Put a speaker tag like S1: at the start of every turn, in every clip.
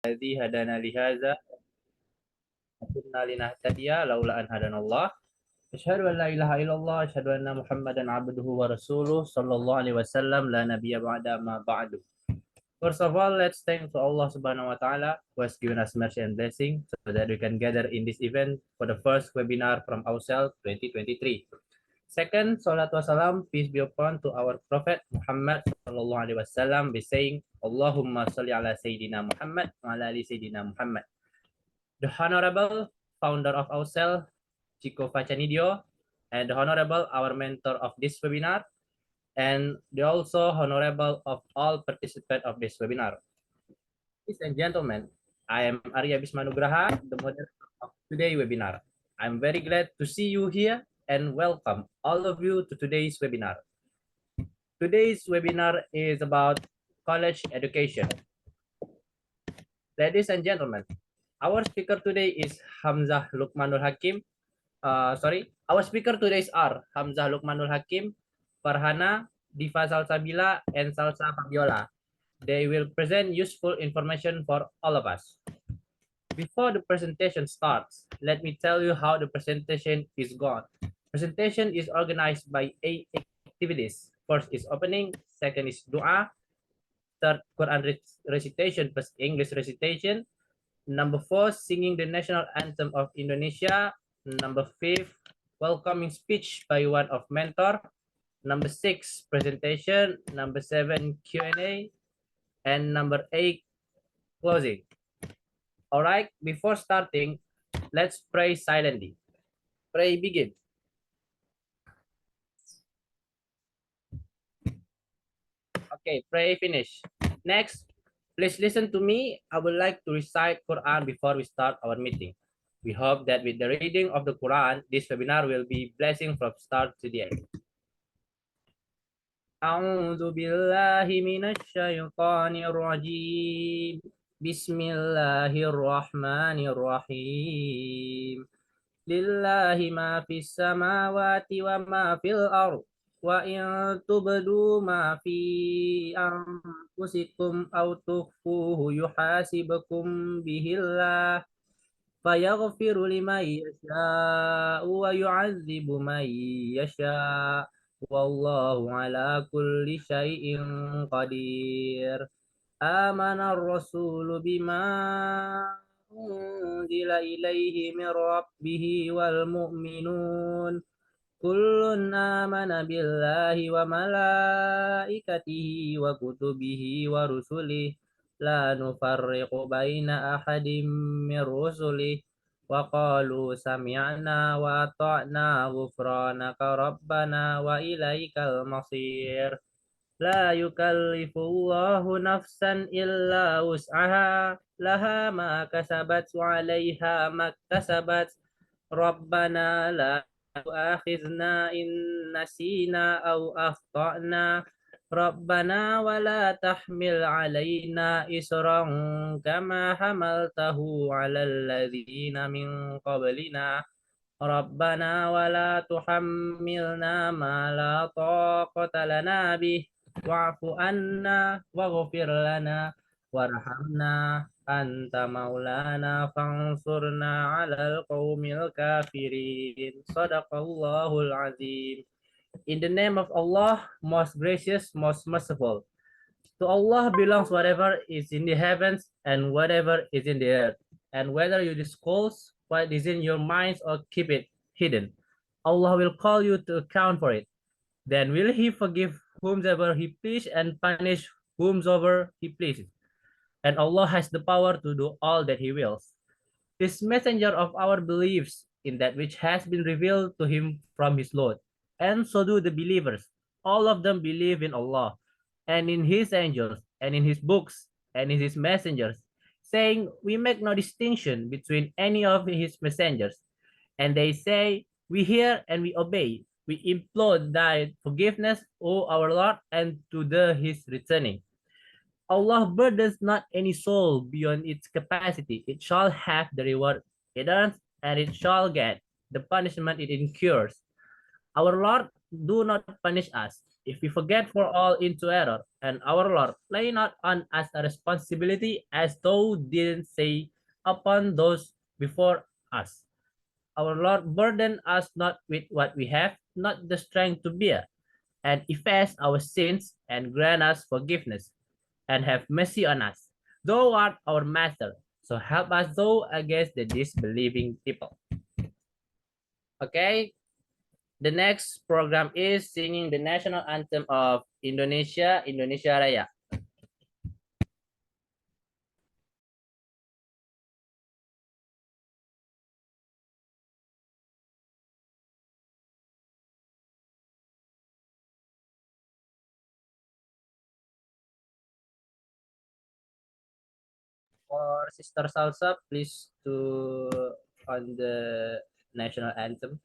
S1: الذي هدانا لهذا وكنا لنهتدي لولا أن هدانا الله أشهد أن لا إله إلا الله أشهد أن محمدا عبده ورسوله صلى الله عليه وسلم لا نبي بعد ما بعد. First of all, let's thank to Allah Subhanahu wa Taala who has given us mercy and blessing so that we can gather in this event for the first webinar from AUSELL 2023. Second, salat wassalam, peace be upon to our Prophet Muhammad sallallahu alaihi wasallam, be saying, Allahumma salli ala Sayyidina Muhammad wa ala ali Sayyidina Muhammad. The Honorable Founder of AUSELL, Chico Facanidio, and the Honorable our mentor of this webinar, and the also Honorable of all participants of this webinar. Ladies and gentlemen, I am Arya Bismanugraha, the moderator of today's webinar. I'm very glad to see you here and welcome all of you to today's webinar. Today's webinar is about college education. Ladies and gentlemen, our speaker today is Hamzah Lukmanul Hakim. Our speaker today is Hamzah Lukmanul Hakim, Farhana, Diva Salsabila, and Salsa Fabiola. They will present useful information for all of us. Before the presentation starts, let me tell you how the presentation is gone. Presentation is organized by 8 activities. First is opening, second is dua, third Quran recitation plus English recitation, number 4 singing the national anthem of Indonesia, number 5 welcoming speech by one of mentor, number 6 presentation, number 7 Q&A, and number 8 closing. All right, before starting, let's pray silently. Pray begin. Okay, pray finish. Next, please listen to me. I would like to recite Quran before we start our meeting. We hope that with the reading of the Quran, this webinar will be blessing from start to the end. أعوذ بالله من الشيطان الرجيم بسم الله الرحمن الرحيم لله ما في السماوات وما في الأرض وإن تبدوا ما في أنفسكم أو تخفوه يحاسبكم به الله فيغفر لمن يشاء ويعذب من يشاء والله على كل شيء قدير آمن الرسول بما أنزل إليه من ربه والمؤمنون كل آمن بالله وملائكته وكتبه ورسله لا نفرق بين أحد من رسله وقالوا سمعنا وأطعنا غفرانك ربنا وإليك المصير لا يكلف الله نفسا إلا وسعها لها ما كسبت وعليها ما اكتسبت ربنا لا تؤاخذنا إن نسينا أو أخطأنا ربنا ولا تحمل علينا إسرا كما حملته على الذين من قبلنا ربنا ولا تحملنا ما لا طاقة لنا به واعف عنا واغفر لنا وارحمنا أنت مولانا فانصرنا على القوم الكافرين صدق الله العظيم. In the name of Allah, most gracious, most merciful. To Allah belongs whatever is in the heavens and whatever is in the earth. And whether you disclose what is in your minds or keep it hidden, Allah will call you to account for it. Then will He forgive whomsoever He pleases and punish whomsoever He pleases. And Allah has the power to do all that He wills. This messenger of our beliefs in that which has been revealed to him from his Lord. And so do the believers. All of them believe in Allah and in His angels and in His books and in His messengers, saying, we make no distinction between any of His messengers. And they say, we hear and we obey. We implore thy forgiveness, O our Lord, and to His returning. Allah burdens not any soul beyond its capacity. It shall have the reward it earns, and it shall get the punishment it incurs. Our Lord, do not punish us if we forget for all into error, and our Lord lay not on us a responsibility as though didn't say upon those before us. Our Lord burden us not with what we have, not the strength to bear, and efface our sins and grant us forgiveness, and have mercy on us. Thou art our master, so help us thou against the disbelieving people. Okay, the next program is singing the national anthem of Indonesia, Indonesia Raya. For Sister Salsa, please to on the national anthem.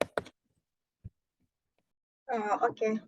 S2: Okay.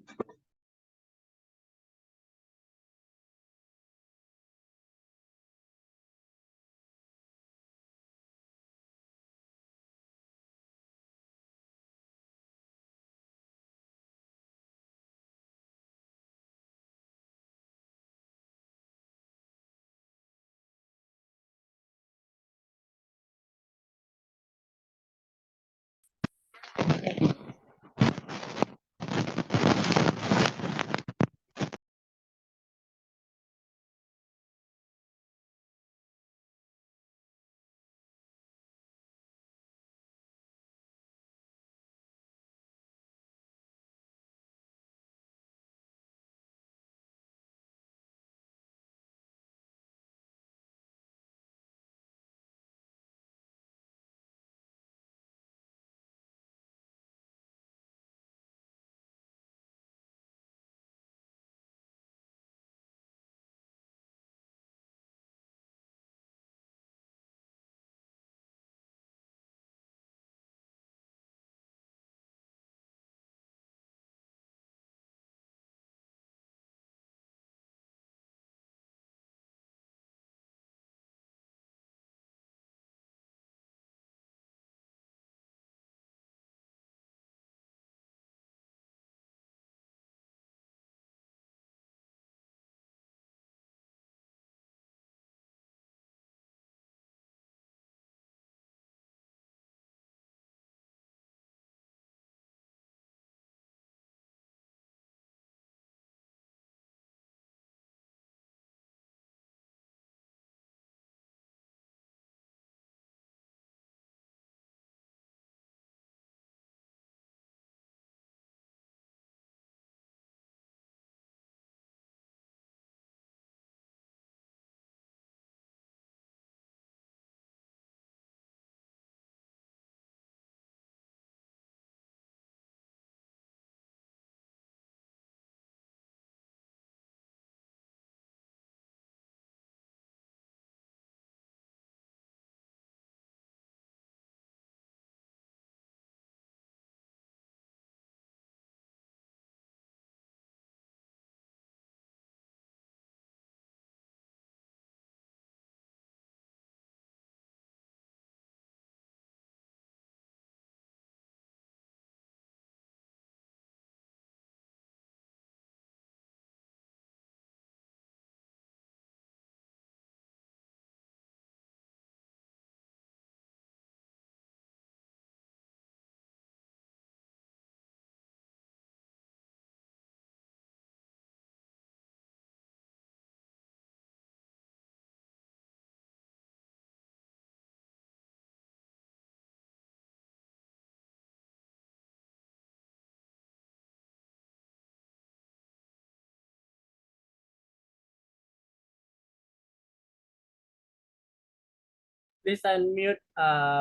S1: Please unmute.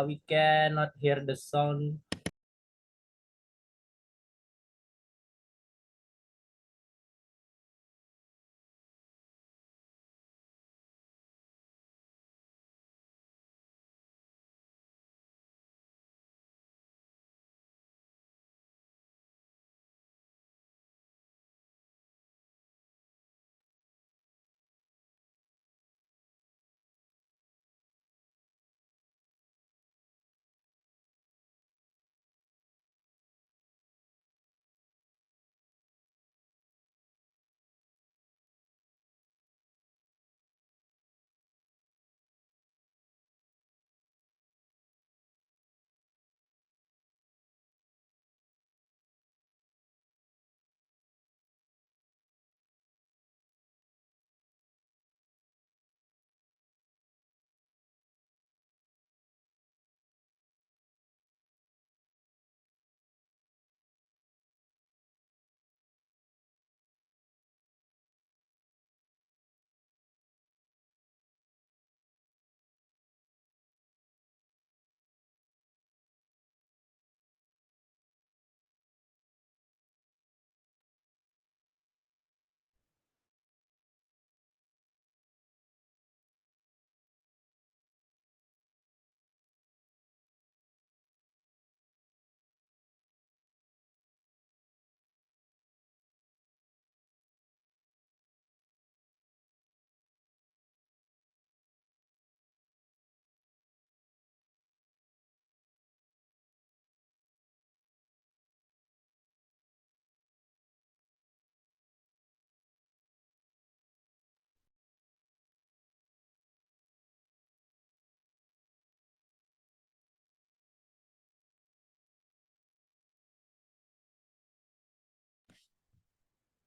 S1: We cannot hear the sound.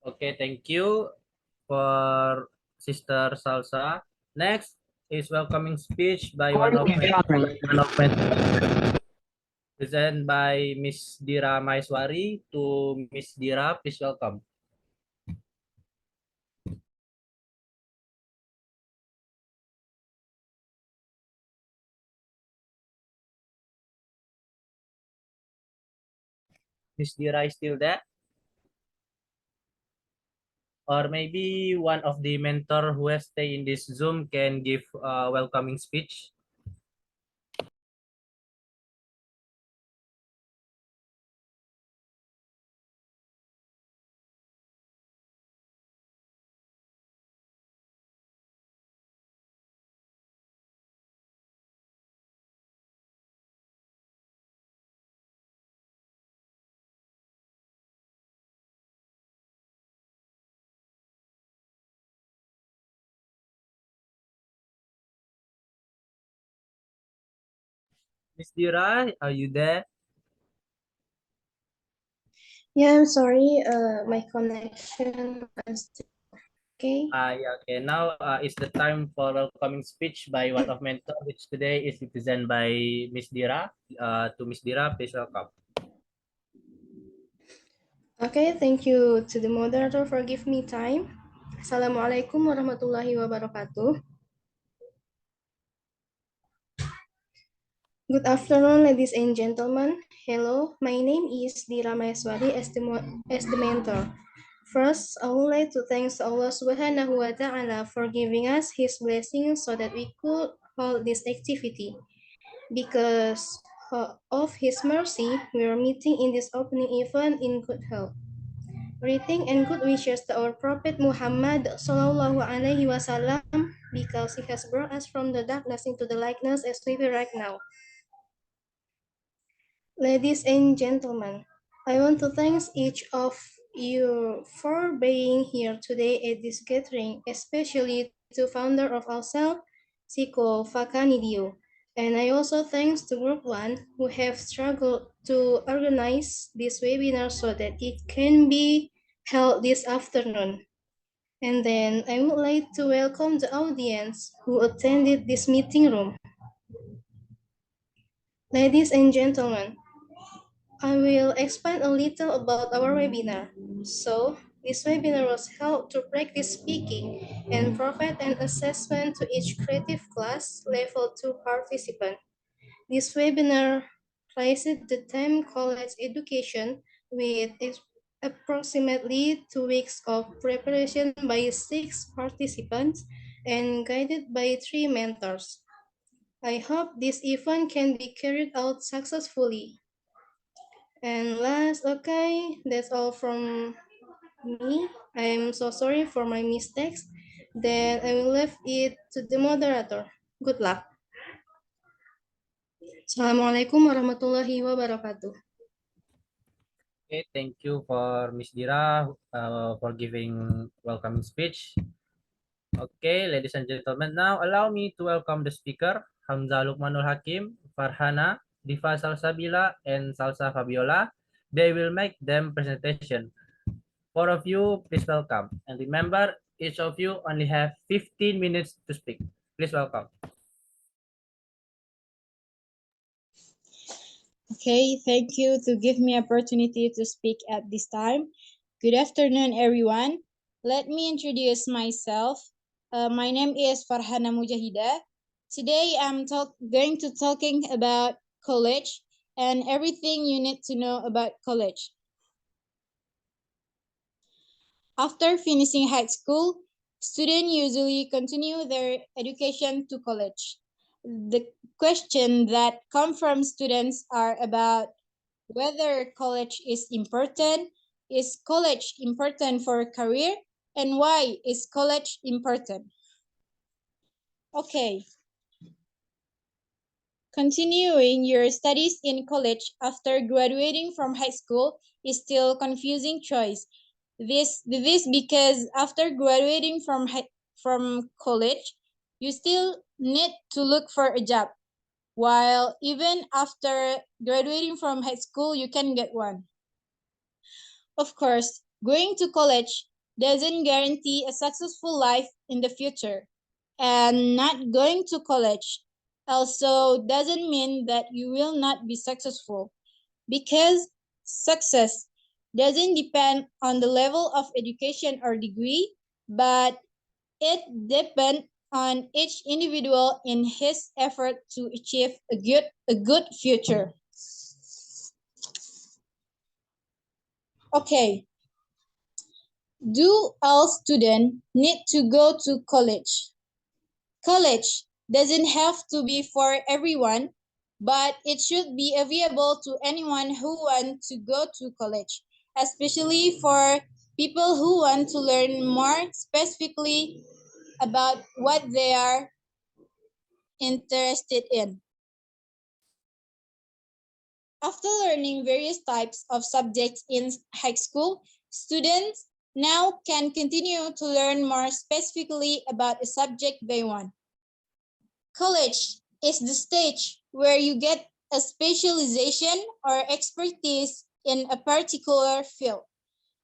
S1: Okay, thank you for Sister Salsa. Next is welcoming speech by one of my present by Miss Dira Maiswari to Miss Dira. Please welcome. Miss Dira is still there? Or maybe one of the mentor who has stay in this Zoom can give a welcoming speech. Miss Dira, are you there?
S2: Yeah, I'm sorry. My connection is okay.
S1: Yeah, okay. Now is the time for welcoming speech by one of mentor, which today is represented by Miss Dira. To Miss Dira, please welcome.
S2: Okay, thank you to the moderator for giving me time. Assalamualaikum warahmatullahi wabarakatuh. Good afternoon, ladies and gentlemen. Hello, my name is Dira Maeswari as the mentor. First, I would like to thank Allah Subhanahu wa Ta'ala for giving us His blessings so that we could hold this activity. Because of His mercy, we are meeting in this opening event in good health. Greeting and good wishes to our Prophet Muhammad Sallallahu Alaihi Wasallam because he has brought us from the darkness into the likeness as we be right now. Ladies and gentlemen, I want to thank each of you for being here today at this gathering, especially to founder of AUSELL, Siko Fakanidio. And I also thanks to Group 1 who have struggled to organize this webinar so that it can be held this afternoon. And then I would like to welcome the audience who attended this meeting room. Ladies and gentlemen, I will explain a little about our webinar. So, this webinar was held to practice speaking and provide an assessment to each creative class level 2 participant. This webinar places the theme college education with approximately 2 weeks of preparation by 6 participants and guided by 3 mentors. I hope this event can be carried out successfully. And last, okay, that's all from me. I'm so sorry for my mistakes. Then I will leave it to the moderator. Good luck. Assalamualaikum warahmatullahi wabarakatuh.
S1: Okay, thank you for Miss Dira for giving welcoming speech. Okay, ladies and gentlemen, now allow me to welcome the speaker, Hamza Lukmanul Hakim, Farhana, Diva Salsabila, and Salsa Fabiola. They will make them presentation. Four of you, please welcome. And remember, each of you only have 15 minutes to speak. Please welcome.
S3: Okay, thank you to give me opportunity to speak at this time. Good afternoon, everyone. Let me introduce myself. My name is Farhana Mujahida. Today, I'm going to talking about college and everything you need to know about college. After finishing high school, students usually continue their education to college. The question that come from students are about whether college is college important for a career, and why is college important? Okay. Continuing your studies in college after graduating from high school is still a confusing choice. This because after graduating from college, you still need to look for a job, while even after graduating from high school, you can get one. Of course, going to college doesn't guarantee a successful life in the future. And not going to college also doesn't mean that you will not be successful, because success doesn't depend on the level of education or degree, but it depends on each individual in his effort to achieve a good future. Okay, do all students need to go to college? College doesn't have to be for everyone, but it should be available to anyone who wants to go to college, especially for people who want to learn more specifically about what they are interested in. After learning various types of subjects in high school, students now can continue to learn more specifically about a subject they want. College is the stage where you get a specialization or expertise in a particular field.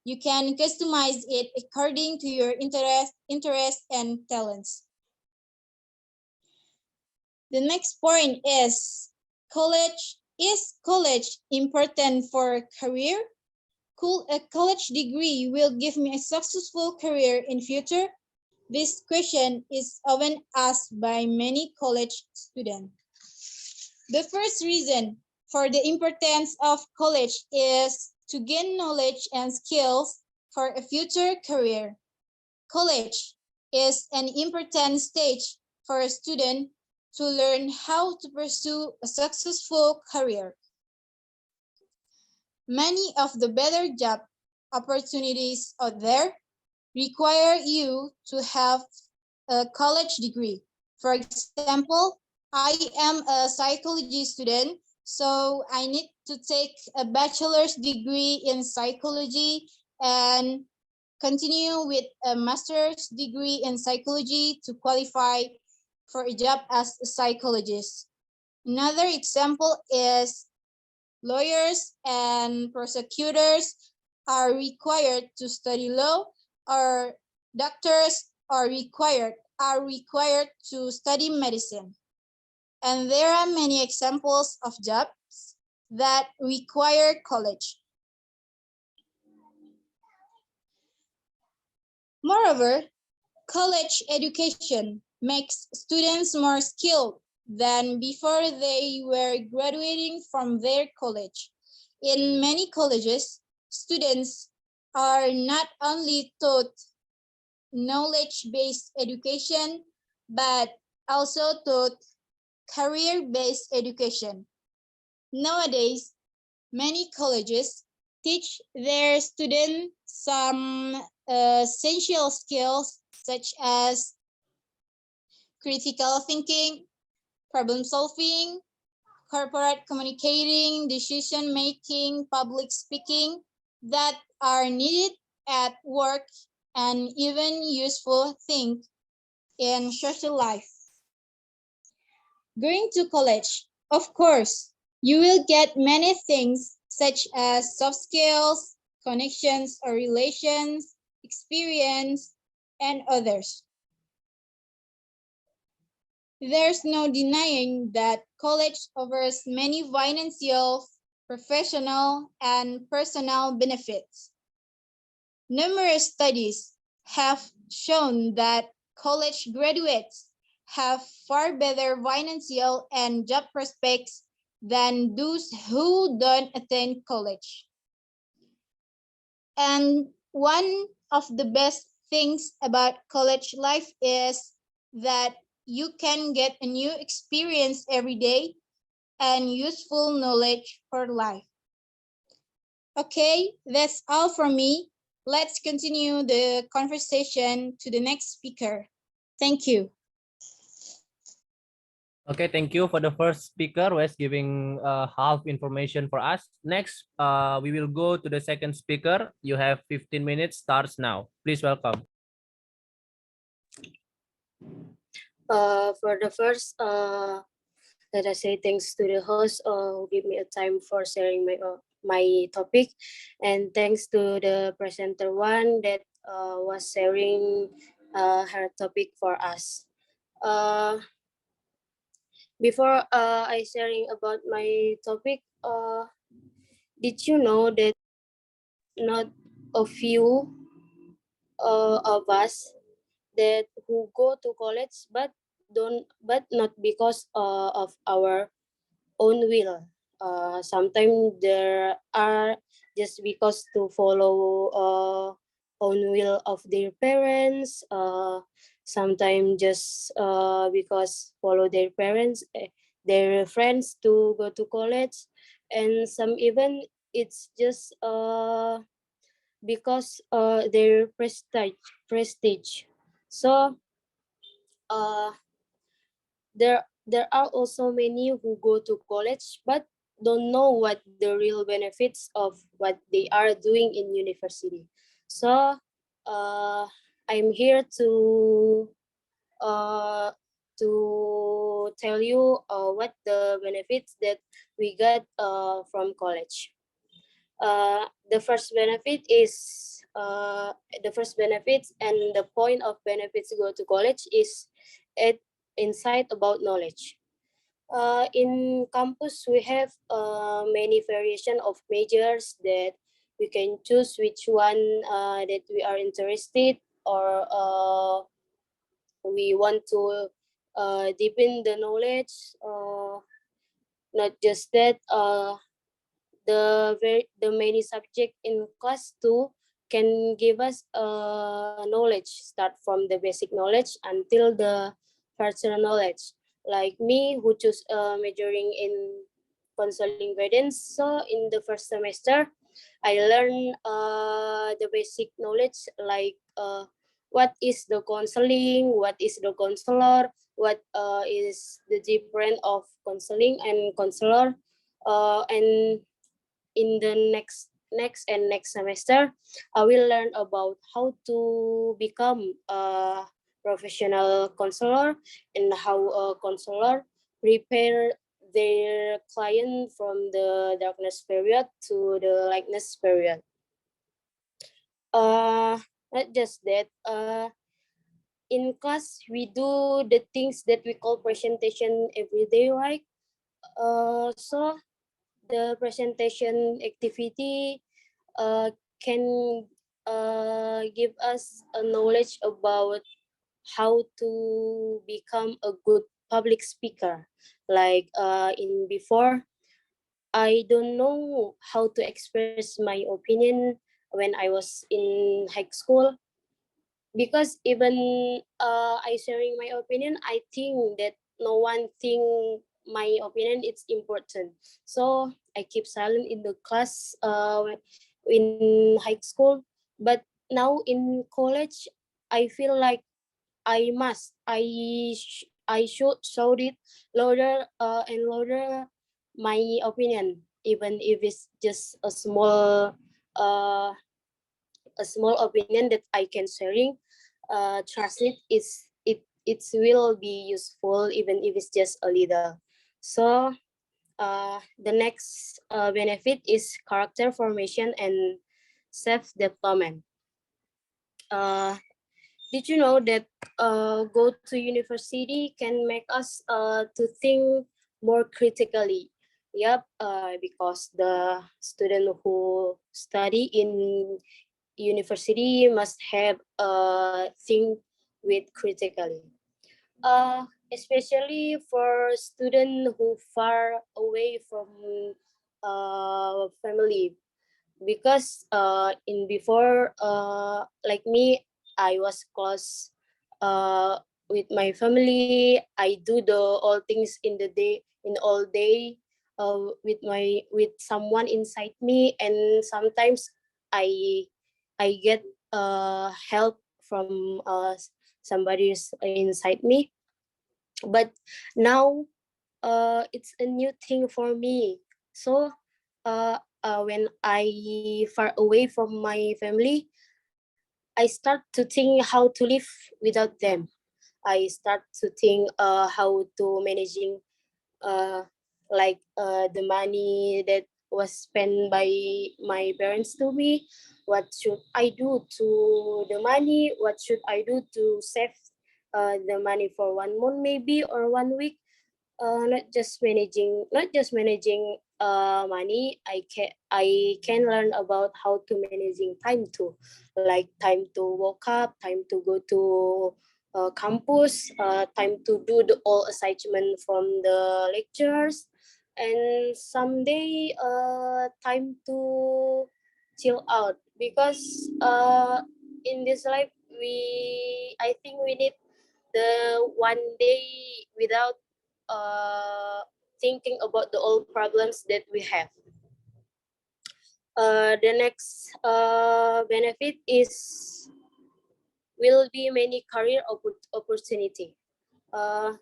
S3: You can customize it according to your interest and talents. The next point is college important for a career? Could a college degree will give me a successful career in future? This question is often asked by many college students. The first reason for the importance of college is to gain knowledge and skills for a future career. College is an important stage for a student to learn how to pursue a successful career. Many of the better job opportunities out there require you to have a college degree. For example, I am a psychology student, so I need to take a bachelor's degree in psychology and continue with a master's degree in psychology to qualify for a job as a psychologist. Another example is lawyers and prosecutors are required to study law, or doctors are required to study medicine. And there are many examples of jobs that require college. Moreover, college education makes students more skilled than before they were graduating from their college. In many colleges, students are not only taught knowledge-based education, but also taught career-based education. Nowadays, many colleges teach their students some essential skills such as critical thinking, problem solving, corporate communicating, decision making, public speaking that are needed at work and even useful things in social life. Going to college, of course, you will get many things such as soft skills, connections or relations, experience, and others. There's no denying that college offers many financial, professional, and personal benefits. Numerous studies have shown that college graduates have far better financial and job prospects than those who don't attend college. And one of the best things about college life is that you can get a new experience every day and useful knowledge for life. Okay, that's all from me. Let's continue the conversation to the next speaker. Thank you.
S1: Okay, thank you for the first speaker who is giving half information for us. Next, we will go to the second speaker. You have 15 minutes, starts now. Please welcome.
S4: For the first, let us say thanks to the host who gave me a time for sharing my topic, and thanks to the presenter one that was sharing her topic for us. Before I sharing about my topic, did you know that not a few of us that who go to college but not because of our own will. Sometimes there are just because to follow own will of their parents. Sometimes just because follow their parents, their friends to go to college, and some even it's just because their prestige. So uh, there are also many who go to college but don't know what the real benefits of what they are doing in university. So I'm here uh, to tell you what the benefits that we got from college. The first benefit is the first benefits and the point of benefits to go to college is it insight about knowledge. In campus, we have many variation of majors that we can choose which one that we are interested or we want to deepen the knowledge. Not just that, the many subject in class 2 can give us knowledge start from the basic knowledge until the further knowledge, like me who choose majoring in counseling guidance. So in the first semester I learn the basic knowledge like what is the counseling, what is the counselor, what is the difference of counseling and counselor, and in the next semester I will learn about how to become a professional counselor and how a counselor prepare their client from the darkness period to the lightness period. uh Not just that, in class we do the things that we call presentation every day, right? So the presentation activity can give us a knowledge about how to become a good public speaker. Like in before, I don't know how to express my opinion when I was in high school, because even I sharing my opinion, I think that no one think my opinion it's important. So I keep silent in the class in high school. But now in college, I feel like I should show it louder and louder my opinion, even if it's just uh, a small opinion that I can sharing. Trust it will be useful even if it's just a little. So the next benefit is character formation and self development. Uh, did you know that go to university can make us to think more critically? Yep, because the student who study in university must have think with critically. Especially for students who far away from family, because in before like me, I was close with my family. I do the all things in the day in all day with someone inside me, and sometimes i I get help from somebody inside me. But now it's a new thing for me. So when I far away from my family, I start to think how to live without them. I start to think how to managing uh, like the money that was spent by my parents to me. What should I do to the money? What should I do to save the money for 1 month maybe or 1 week? Not just managing money. I can learn about how to managing time too, like time to wake up, time to go to campus, time to do the all assignment from the lectures, and someday time to chill out, because in this life I think we need the 1 day without uh, thinking about the old problems that we have. The next benefit is will be many career opportunity. Uh,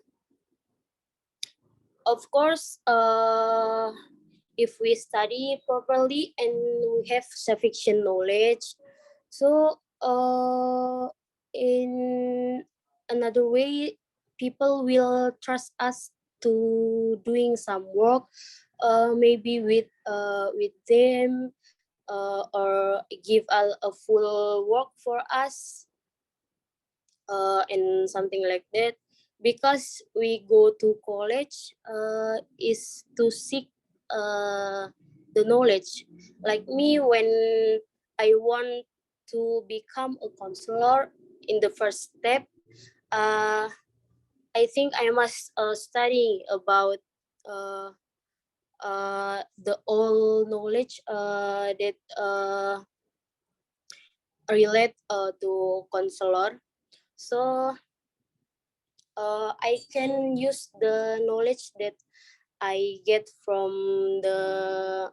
S4: of course, if we study properly and we have sufficient knowledge, so in another way, people will trust us to doing some work, maybe with them, or give a full work for us, and something like that, because we go to college is to seek the knowledge. Like me, when I want to become a counselor, in the first step, uh, I think I must study about uh, the all knowledge that relate to counselor. So I can use the knowledge that I get from the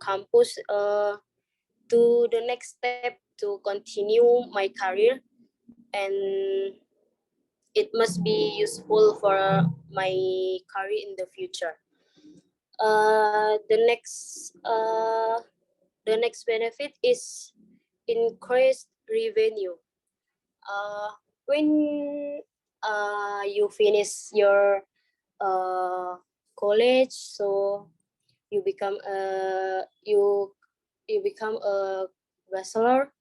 S4: campus to the next step to continue my career, and it must be useful for my career in the future. The next benefit is increased revenue. Uh, when you finish your college, so you become a you become a bachelor,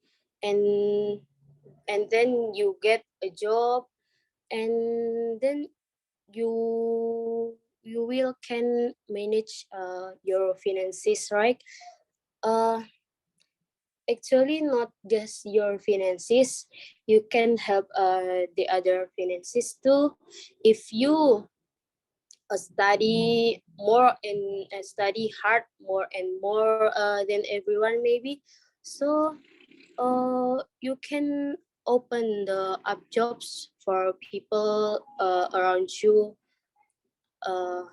S4: and then you get a job, and then you will can manage your finances, right? uh Actually, not just your finances, you can help the other finances too, if you study more and study hard more and more than everyone maybe. So you can open the up jobs for people around you, uh,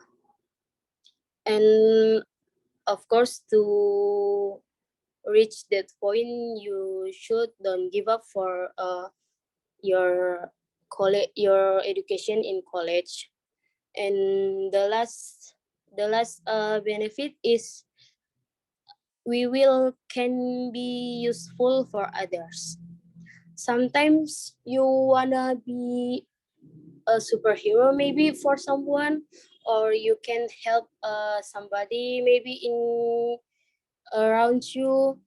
S4: and of course, to reach that point, you should don't give up for your your education in college. And the last benefit is we will can be useful for others. Sometimes you wanna be a superhero maybe for someone, or you can help somebody maybe in around you.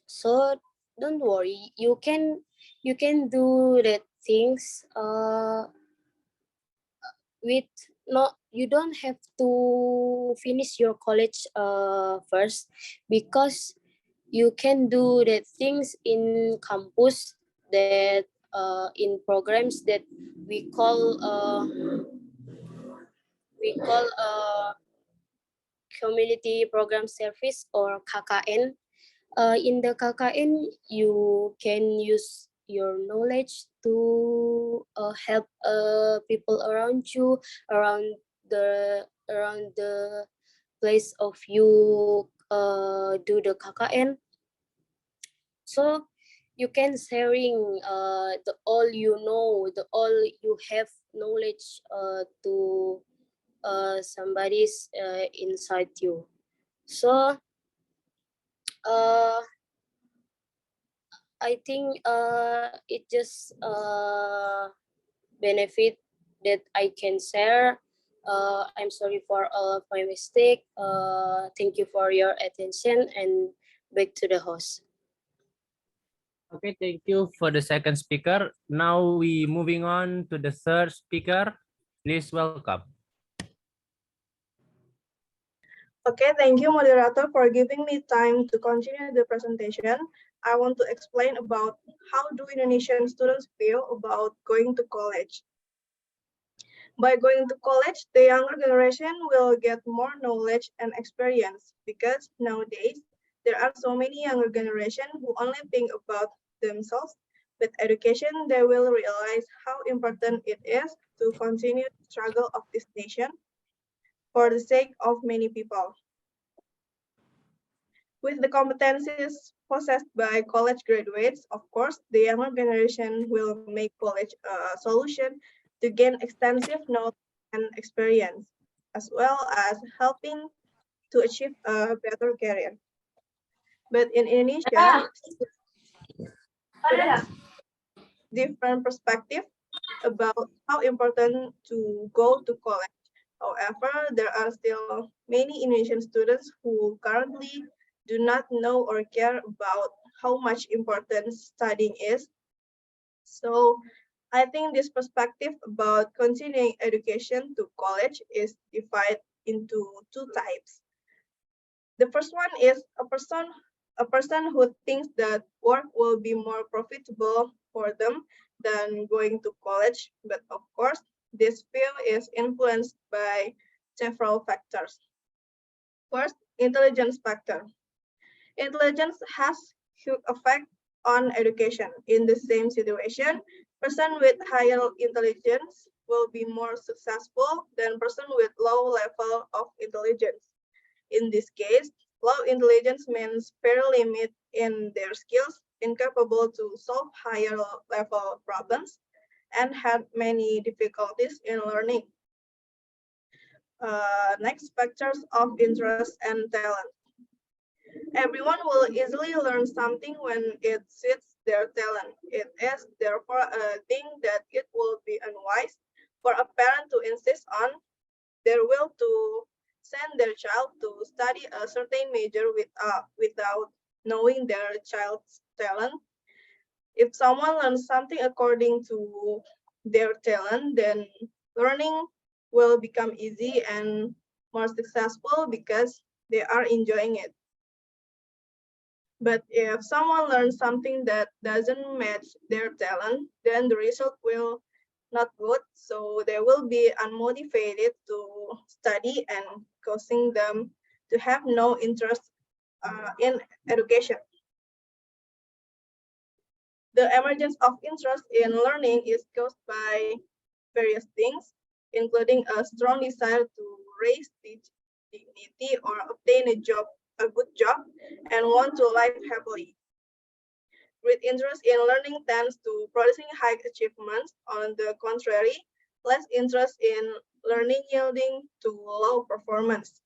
S4: So don't worry, you can do that things with not, you don't have to finish your college first, because you can do that things in campus, that in programs that we call community program service, or KKN. In the KKN, you can use your knowledge to help people around you, around the place of you do the KKN. So you can sharing the all you know, the all you have knowledge to somebody's inside you. So uh, I think it just benefit that I can share. I'm sorry for all of my mistake. Thank you for your attention, and back to the host.
S1: Okay, thank you for the second speaker. Now we moving on to the third speaker. Please welcome.
S5: Okay, thank you, moderator, for giving me time to continue the presentation. I want to explain about how do Indonesian students feel about going to college. By going to college, the younger generation will get more knowledge and experience because nowadays there are so many younger generation who only think about themselves. With education, they will realize how important it is to continue the struggle of this nation for the sake of many people. With the competencies possessed by college graduates, of course, the younger generation will make college a solution to gain extensive knowledge and experience, as well as helping to achieve a better career. But in Indonesia, students different perspective about how important to go to college. However, there are still many Indonesian students who currently do not know or care about how much important studying is. So I think this perspective about continuing education to college is divided into two types. The first one is a person who thinks that work will be more profitable for them than going to college. But of course, this view is influenced by several factors. First, intelligence factor. Intelligence has huge effect on education. In the same situation, person with higher intelligence will be more successful than person with low level of intelligence. In this case, low intelligence means very limited in their skills, incapable to solve higher level problems, and had many difficulties in learning. Next, factors of interest and talent. Everyone will easily learn something when it suits their talent. It is therefore a thing that it will be unwise for a parent to insist on their will to send their child to study a certain major without knowing their child's talent. If someone learns something according to their talent, then learning will become easy and more successful because they are enjoying it. But if someone learns something that doesn't match their talent, then the result will not good. So they will be unmotivated to study and causing them to have no interest in education. The emergence of interest in learning is caused by various things, including a strong desire to raise dignity or obtain a good job, and want to live happily. Great interest in learning tends to producing high achievements. On the contrary, less interest in learning yielding to low performance.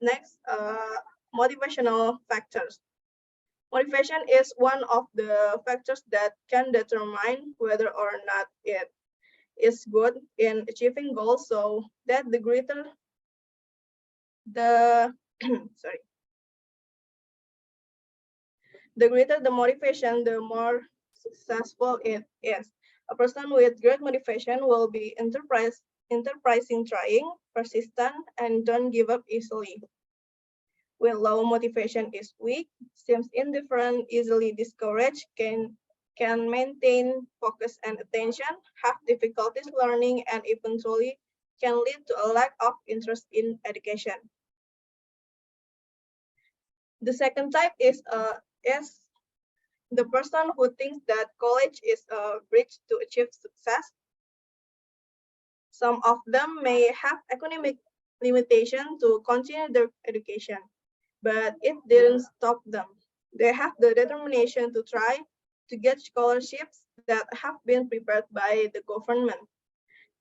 S5: Next, motivational factors. Motivation is one of the factors that can determine whether or not it is good in achieving goals, so that the greater the sorry, the greater the motivation, the more successful it is. A person with great motivation will be enterprising, trying, persistent, and don't give up easily. When low motivation is weak, seems indifferent, easily discouraged, can maintain focus and attention, have difficulties learning, and eventually can lead to a lack of interest in education. The second type is the person who thinks that college is a bridge to achieve success. Some of them may have economic limitation to continue their education, but it didn't stop them. They have the determination to try to get scholarships that have been prepared by the government.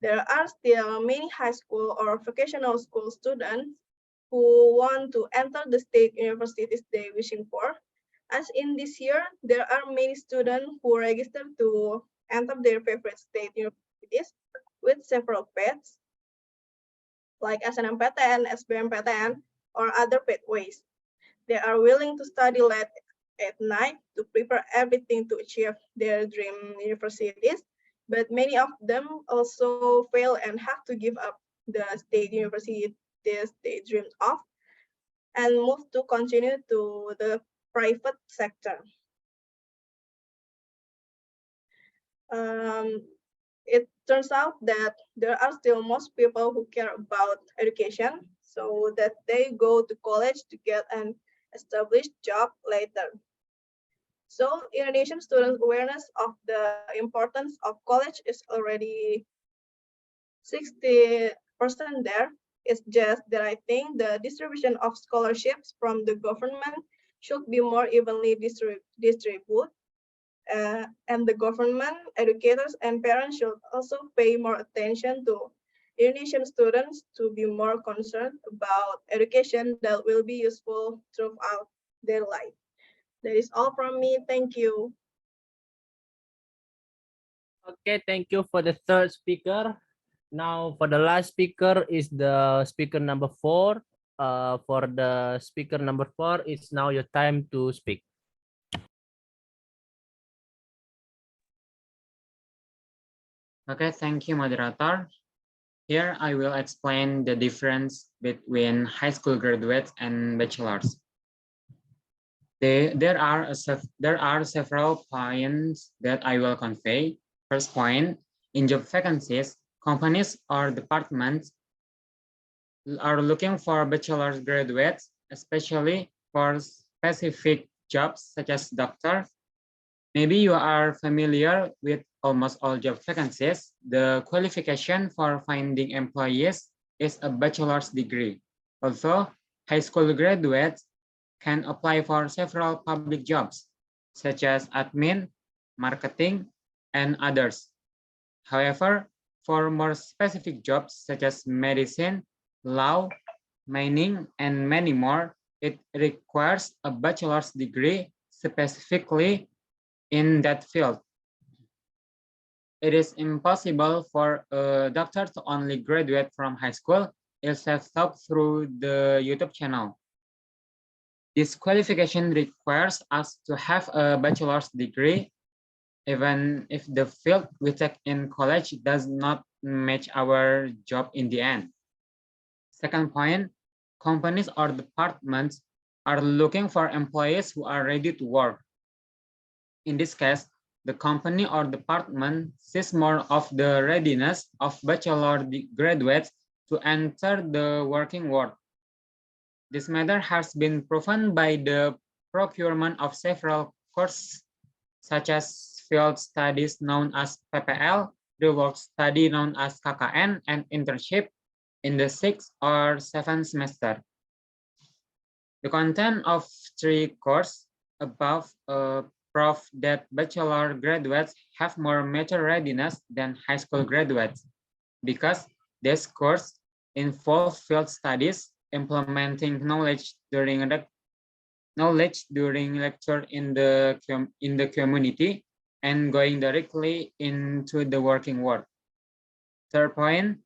S5: There are still many high school or vocational school students who want to enter the state universities they wishing for. As in this year, there are many students who register to enter their favorite state universities with several paths. like SNMPTN, SBMPTN, or other pathways. They are willing to study late at night to prepare everything to achieve their dream universities, but many of them also fail and have to give up the state universities they dreamed of and move to continue to the private sector. It turns out that there are still most people who care about education, so that they go to college to get an established job later. So Indonesian students' awareness of the importance of college is already 60% there. It's just that I think the distribution of scholarships from the government should be more evenly distributed. And the government, educators, and parents should also pay more attention to Indonesian students to be more concerned about education that will be useful throughout their life. That is all from me. Thank you.
S1: Okay, thank you for the third speaker. Now for the last speaker is the speaker number 4. For the speaker number 4, it's now your time to speak.
S6: Okay, thank you, moderator. Here I will explain the difference between high school graduates and bachelors. There are several points that I will convey. First point, in job vacancies, companies or departments are looking for bachelor graduates, especially for specific jobs such as doctor. Maybe you are familiar with almost all job vacancies. The qualification for finding employees is a bachelor's degree. Also, high school graduates can apply for several public jobs, such as admin, marketing, and others. However, for more specific jobs such as medicine, law, mining, and many more, it requires a bachelor's degree specifically in that field. It is impossible for a doctor to only graduate from high school if self-taught through the YouTube channel. This qualification requires us to have a bachelor's degree, even if the field we take in college does not match our job in the end. Second point, companies or departments are looking for employees who are ready to work. In this case, the company or department sees more of the readiness of bachelor graduates to enter the working world. This matter has been proven by the procurement of several courses, such as field studies known as PPL, the work study known as KKN, and internship in the 6th or 7th semester. The content of 3 courses above prove that bachelor graduates have more mature readiness than high school graduates, because this course involve field studies, implementing knowledge during lecture in the community, and going directly into the working world. Third point,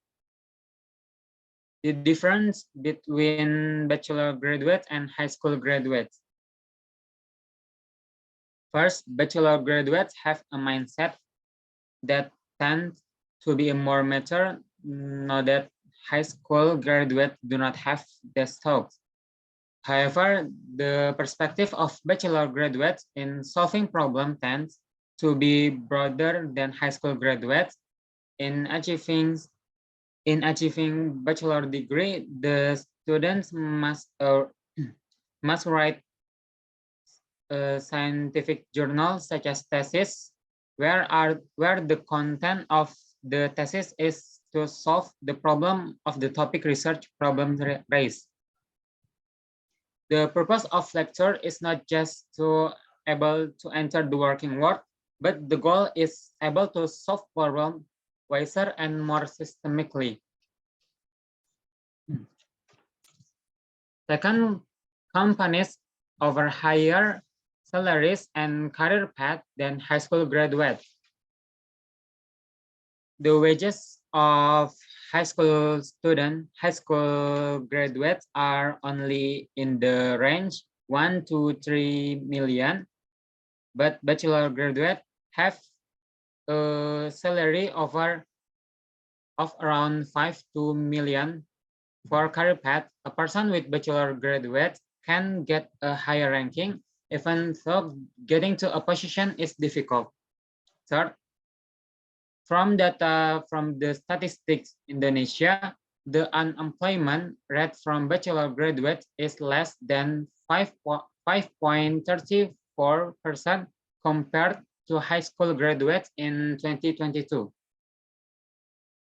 S6: the difference between bachelor graduates and high school graduates. First, bachelor graduates have a mindset that tends to be more mature, now that high school graduates do not have this thought. However, the perspective of bachelor graduates in solving problems tends to be broader than high school graduates. In achieving bachelor degree, the students must write scientific journals such as thesis, where the content of the thesis is to solve the problem of the topic research problem raised. The purpose of lecture is not just to able to enter the working world, but the goal is able to solve problem wiser and more systemically. Second, companies offer higher salaries and career path than high school graduates. The wages of high school graduates are only in the range 1 to 3 million, but bachelor graduates have a salary of around 5 to million. For career path, a person with bachelor graduate can get a higher ranking, even though getting to a position is difficult. Third, from data from the statistics Indonesia, the unemployment rate from bachelor graduates is less than 5.34% compared to high school graduates in 2022.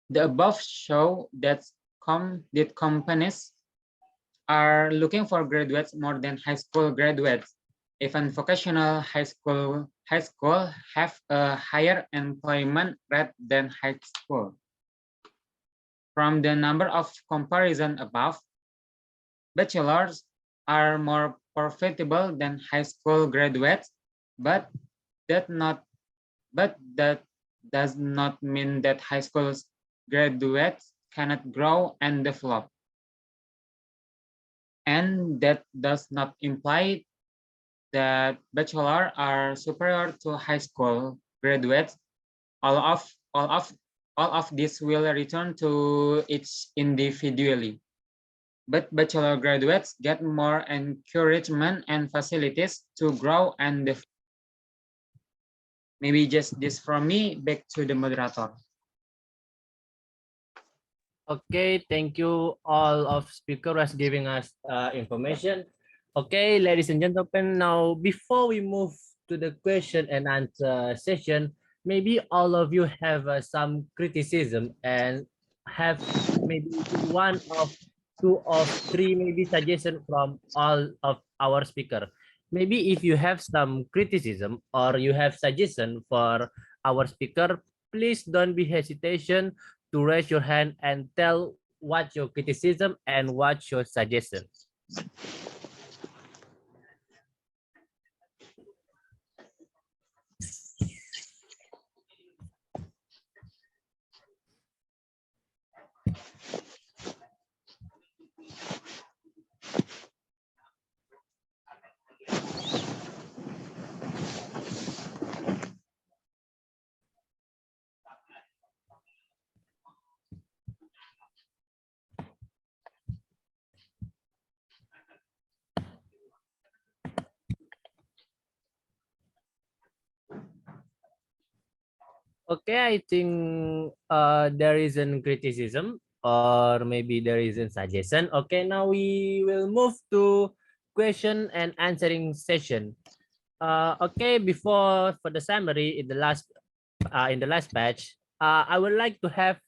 S6: The above show that companies are looking for graduates more than high school graduates. Even vocational high school have a higher employment rate than high school. From the number of comparison above, bachelors are more profitable than high school graduates, but that does not mean that high school graduates cannot grow and develop. And that does not imply that bachelor are superior to high school graduates. All of this will return to each individually. But bachelor graduates get more encouragement and facilities to grow and develop. Maybe just this from me, back to the moderator.
S1: Okay, thank you all of speakers giving us information. Okay, ladies and gentlemen, now before we move to the question and answer session, maybe all of you have some criticism and have maybe one of two of three maybe suggestion from all of our speaker. Maybe if you have some criticism or you have suggestion for our speaker, please don't be hesitation to raise your hand and tell what your criticism and what your suggestion. Okay, I think there is a criticism or maybe there is a suggestion. Okay, now we will move to question and answering session. Okay, before for the summary in the last batch, I would like to have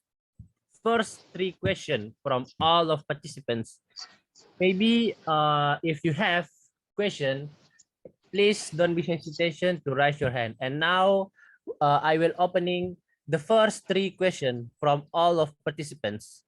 S1: first three questions from all of participants. Maybe if you have question, please don't be hesitation to raise your hand. And now I will opening the first three questions from all of participants.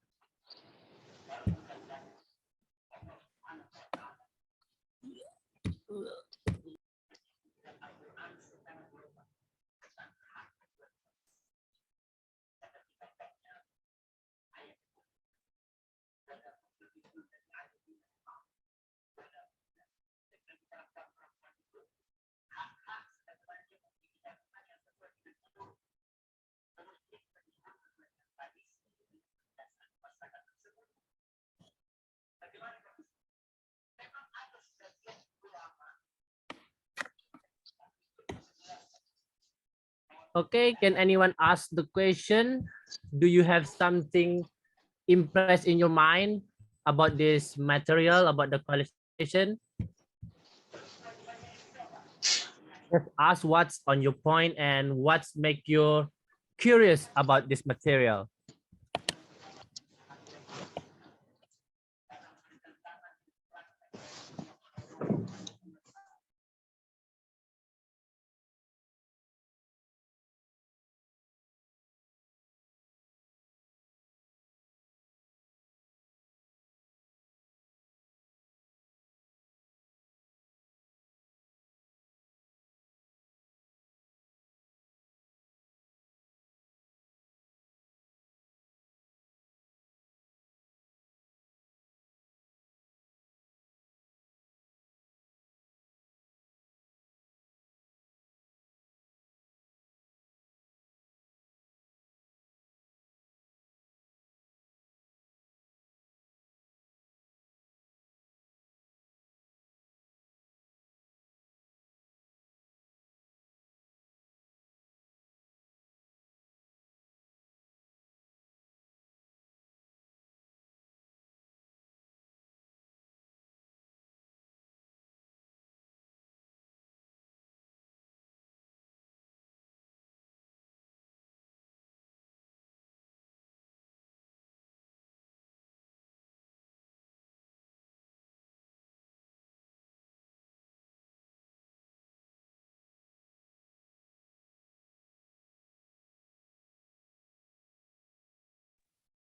S1: Okay, can anyone ask the question? Do you have something impressed in your mind about this material, about the qualification? Just ask what's on your point and what's make you curious about this material.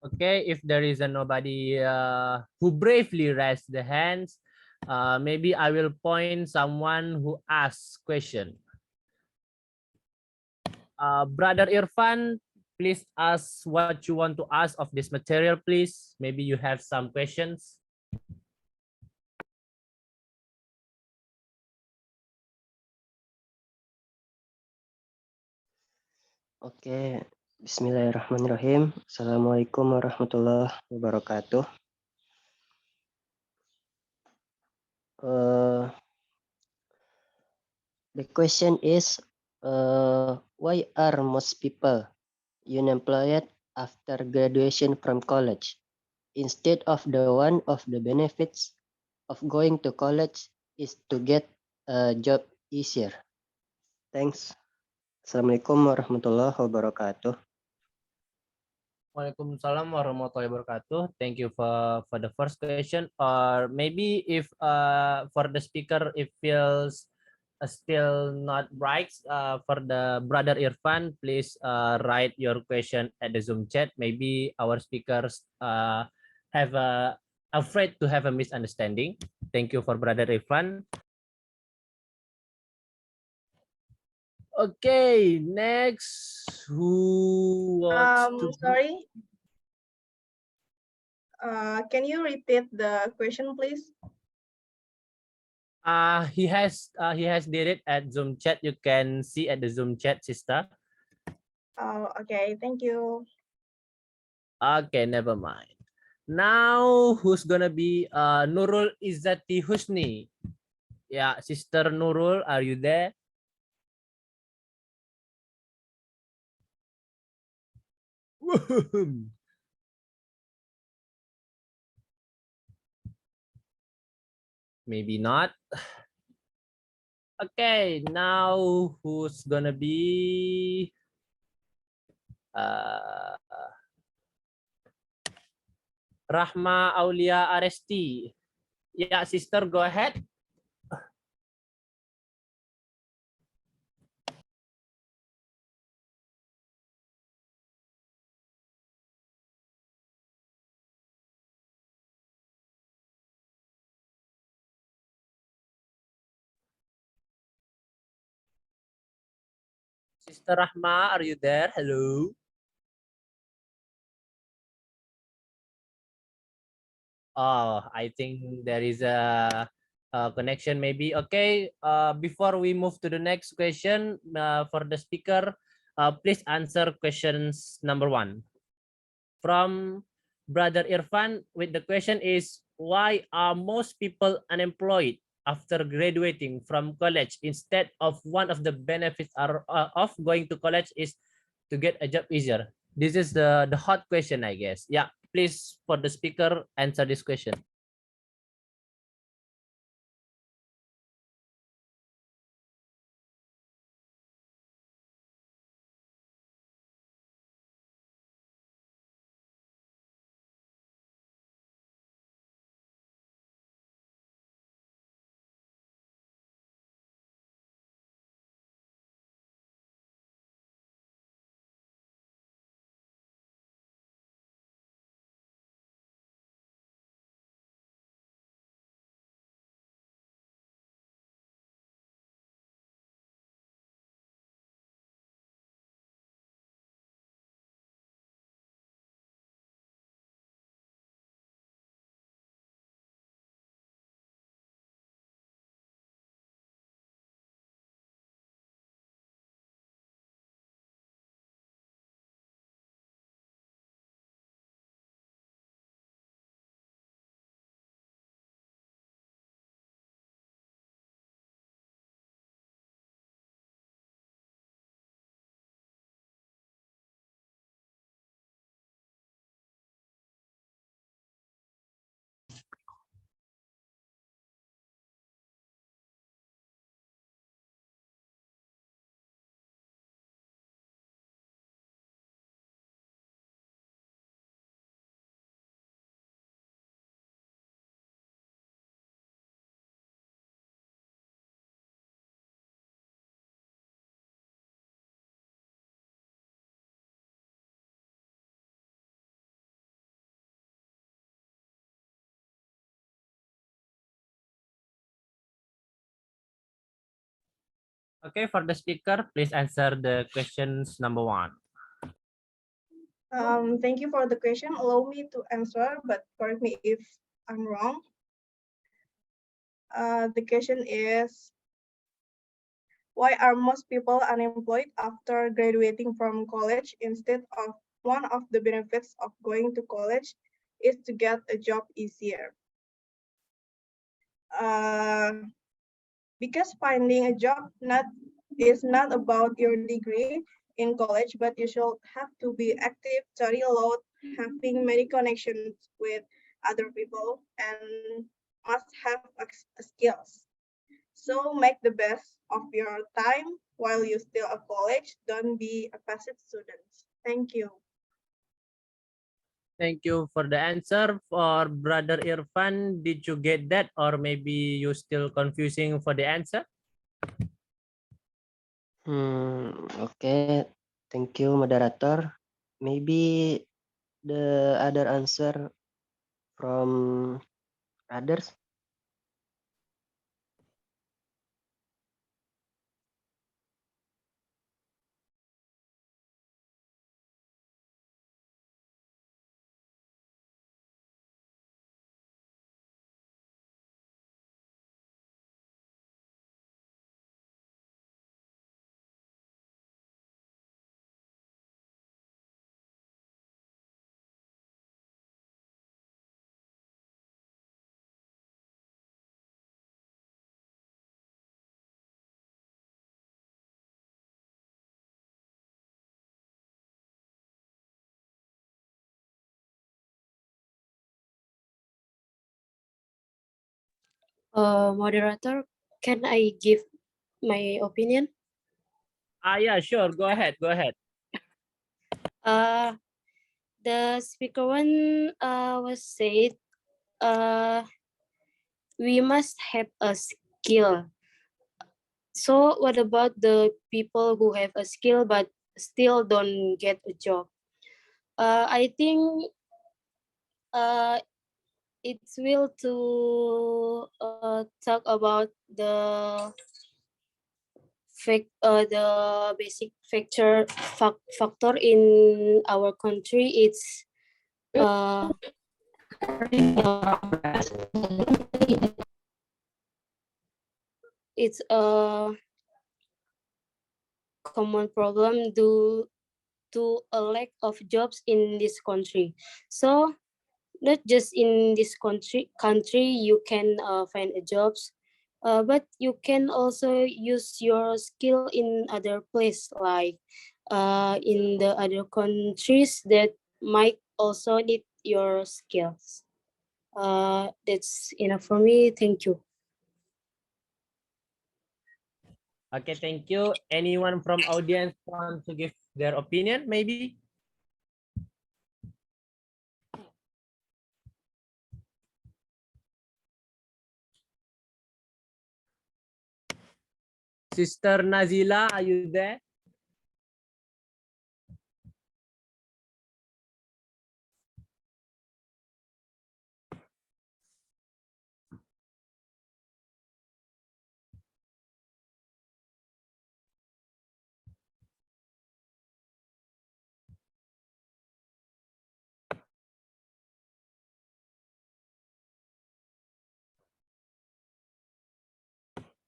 S1: Okay, if there is a nobody who bravely raised the hands, maybe I will point someone who asks question. Brother Irfan, please ask what you want to ask of this material, please. Maybe you have some questions.
S7: Oke, Bismillahirrahmanirrahim. Assalamualaikum warahmatullahi wabarakatuh. The question is, why are most people unemployed after graduation from college? Instead of the one of the benefits of going to college is to get a job easier. Thanks. Assalamualaikum warahmatullahi wabarakatuh.
S1: Waalaikumsalam warahmatullahi wabarakatuh. Thank you for the first question. Or maybe if for the speaker it feels still not right, for the brother Irfan, please write your question at the Zoom chat. Maybe our speakers have afraid to have a misunderstanding. Thank you for brother Irfan. Okay, next, who wants to?
S5: Sorry. Can you repeat the question, please?
S1: He has did it at Zoom chat. You can see at the Zoom chat, sister.
S5: Oh, okay. Thank you.
S1: Okay, never mind. Now, who's gonna be Nurul Izzati Husni? Yeah, sister Nurul, are you there? Maybe not. Okay, now who's gonna be Rahma Aulia Aresti? Yeah, sister, go ahead. Sister Rahma, are you there? Hello. Oh, I think there is a connection maybe. Okay, before we move to the next question, for the speaker, please answer questions number 1. From Brother Irfan, with the question is, why are most people unemployed after graduating from college? Instead of one of the benefits of going to college is to get a job easier. This is the hot question, I guess. Yeah, please, for the speaker, answer this question. Okay, for the speaker, please answer the questions number 1.
S5: Thank you for the question. Allow me to answer, but correct me if I'm wrong. The question is, why are most people unemployed after graduating from college? Instead of one of the benefits of going to college is to get a job easier. Because finding a job is not about your degree in college, but you should have to be active, study a lot, having many connections with other people, and must have skills. So make the best of your time while you still at college. Don't be a passive student. Thank you.
S1: Thank you for the answer. For Brother Irfan, did you get that, or maybe you still confusing for the answer?
S7: Okay. Thank you, moderator. Maybe the other answer from others.
S4: Moderator, can I give my opinion?
S1: Yeah, sure. Go ahead. Go ahead.
S4: The speaker one was said, we must have a skill. So what about the people who have a skill but still don't get a job? I think it's will to talk about the basic factor in our country. Uh, it's a common problem due to a lack of jobs in this country. So not just in this country you can find a jobs, but you can also use your skill in other place, like in the other countries that might also need your skills. That's enough for me. Thank you.
S1: Okay, thank you. Anyone from audience want to give their opinion, maybe? Sister Nazila, are you there?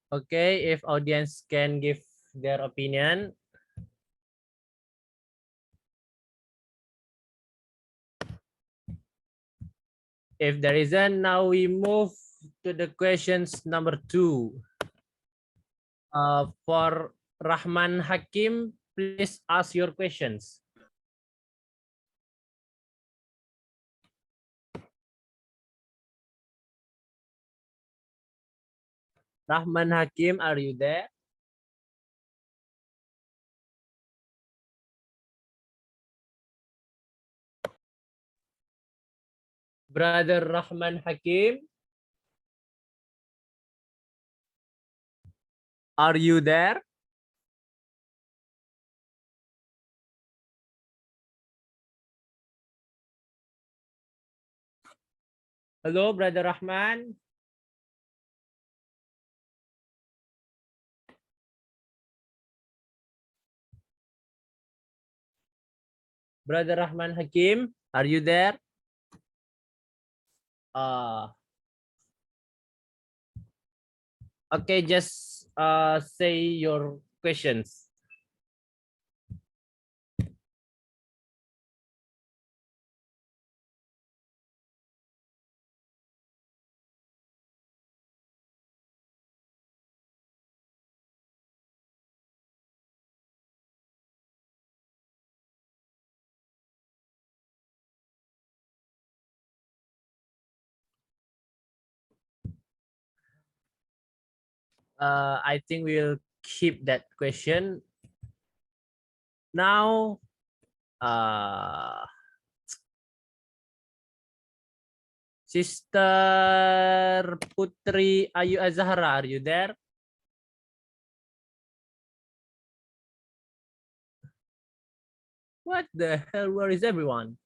S1: Okay, if audience can give their opinion. If there isn't, now we move to the questions number 2. For Rahman Hakim, please ask your questions. Rahman Hakim, are you there? Brother Rahman Hakim, are you there? Hello, Brother Rahman. Brother Rahman Hakim, are you there? Okay, just say your questions. I think we'll keep that question. Now, Sister Putri Ayu Azhara, are you there? What the hell? Where is everyone?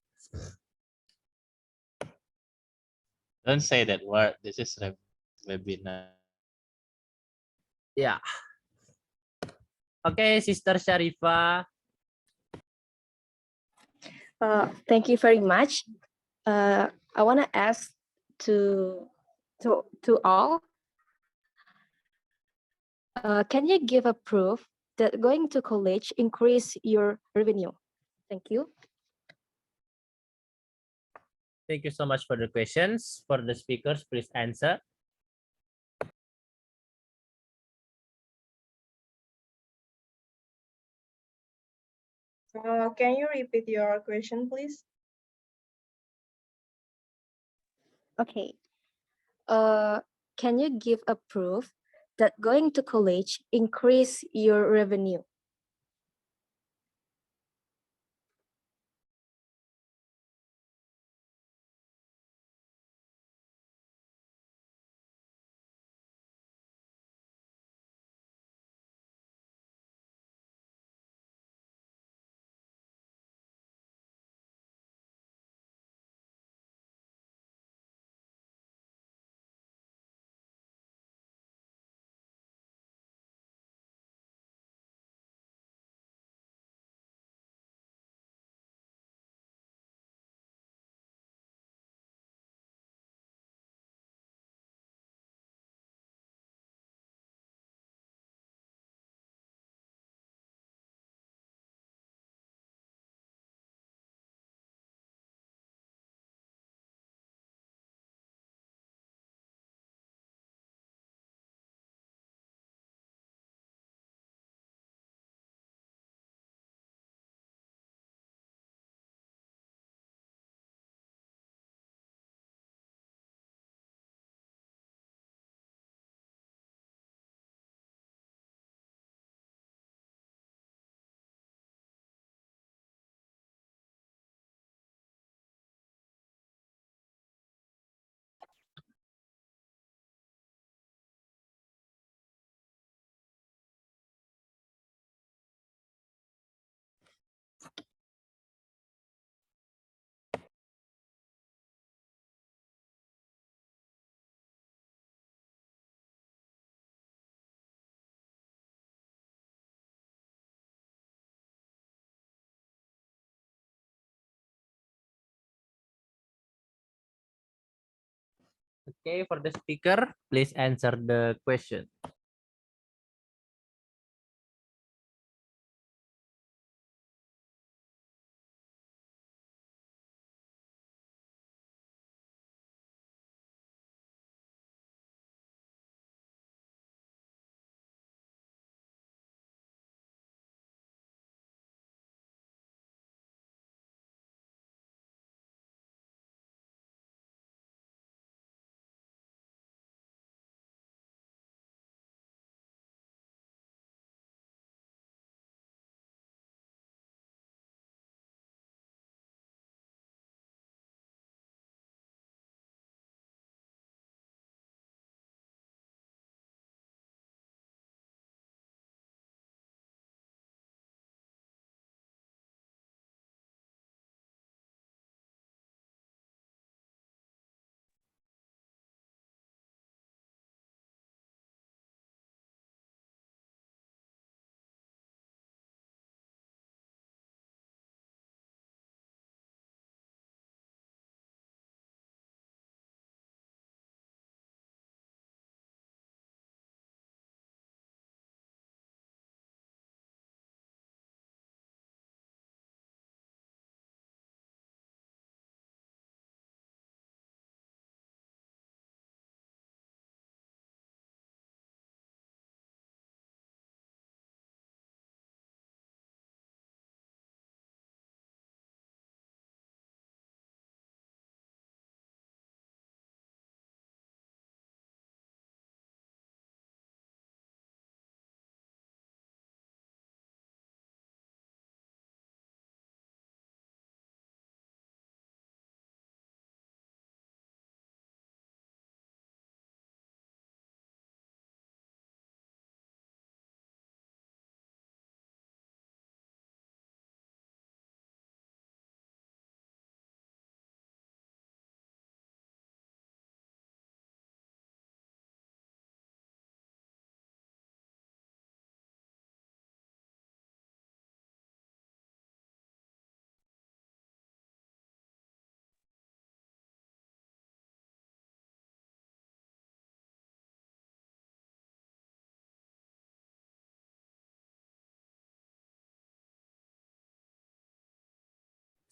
S8: Don't say that word. This is webinar.
S1: Yeah. Okay, Sister Sharifah.
S9: Thank you very much. I want to ask to all, can you give a proof that going to college increase your revenue? Thank you.
S1: Thank you so much for the questions. For the speakers, please answer.
S5: Can you repeat your question, please?
S9: Okay. Can you give a proof that going to college increase your revenue?
S1: Okay, for the speaker, please answer the question.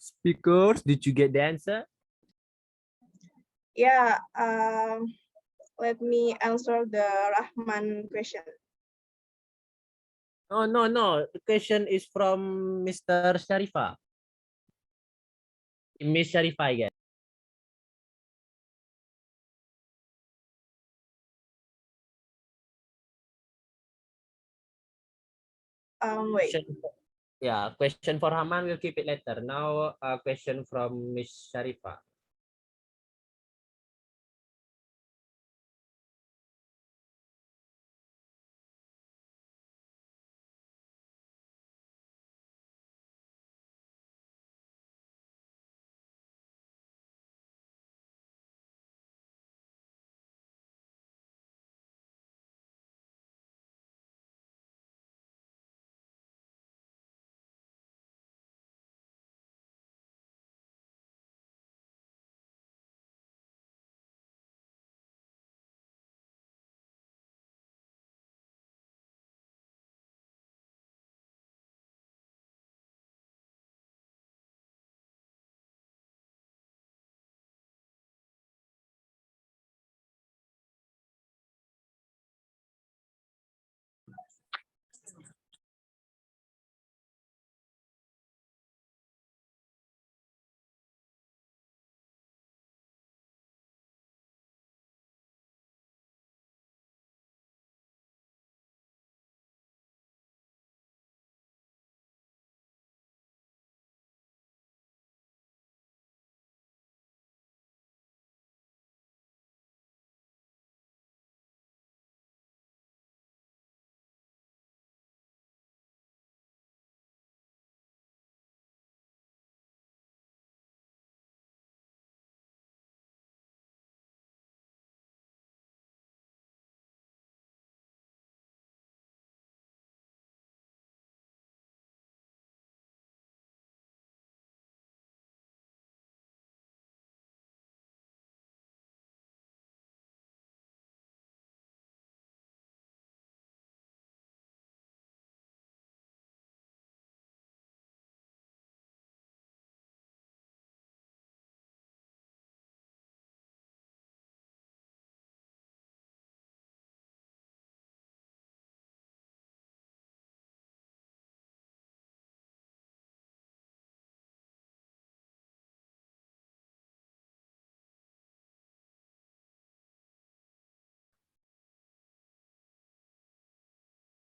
S1: Speakers, did you get the answer?
S5: Yeah, let me answer the Rahman question.
S1: Oh, no. The question is from Mr. Sharifa. Miss Sharifa, I guess.
S5: Wait.
S1: Yeah, question for Haman, we'll keep it later. Now, a question from Miss Sharifa.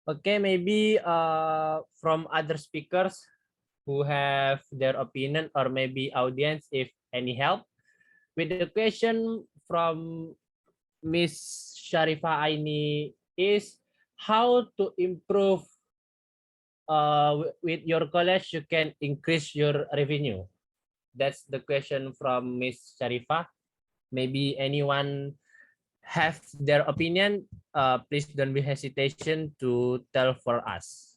S1: Okay, maybe from other speakers who have their opinion, or maybe audience, if any help with the question from Miss Sharifa Aini is how to improve with your college you can increase your revenue. That's the question from Miss Sharifa. Maybe anyone have their opinion, please don't be hesitation to tell for us.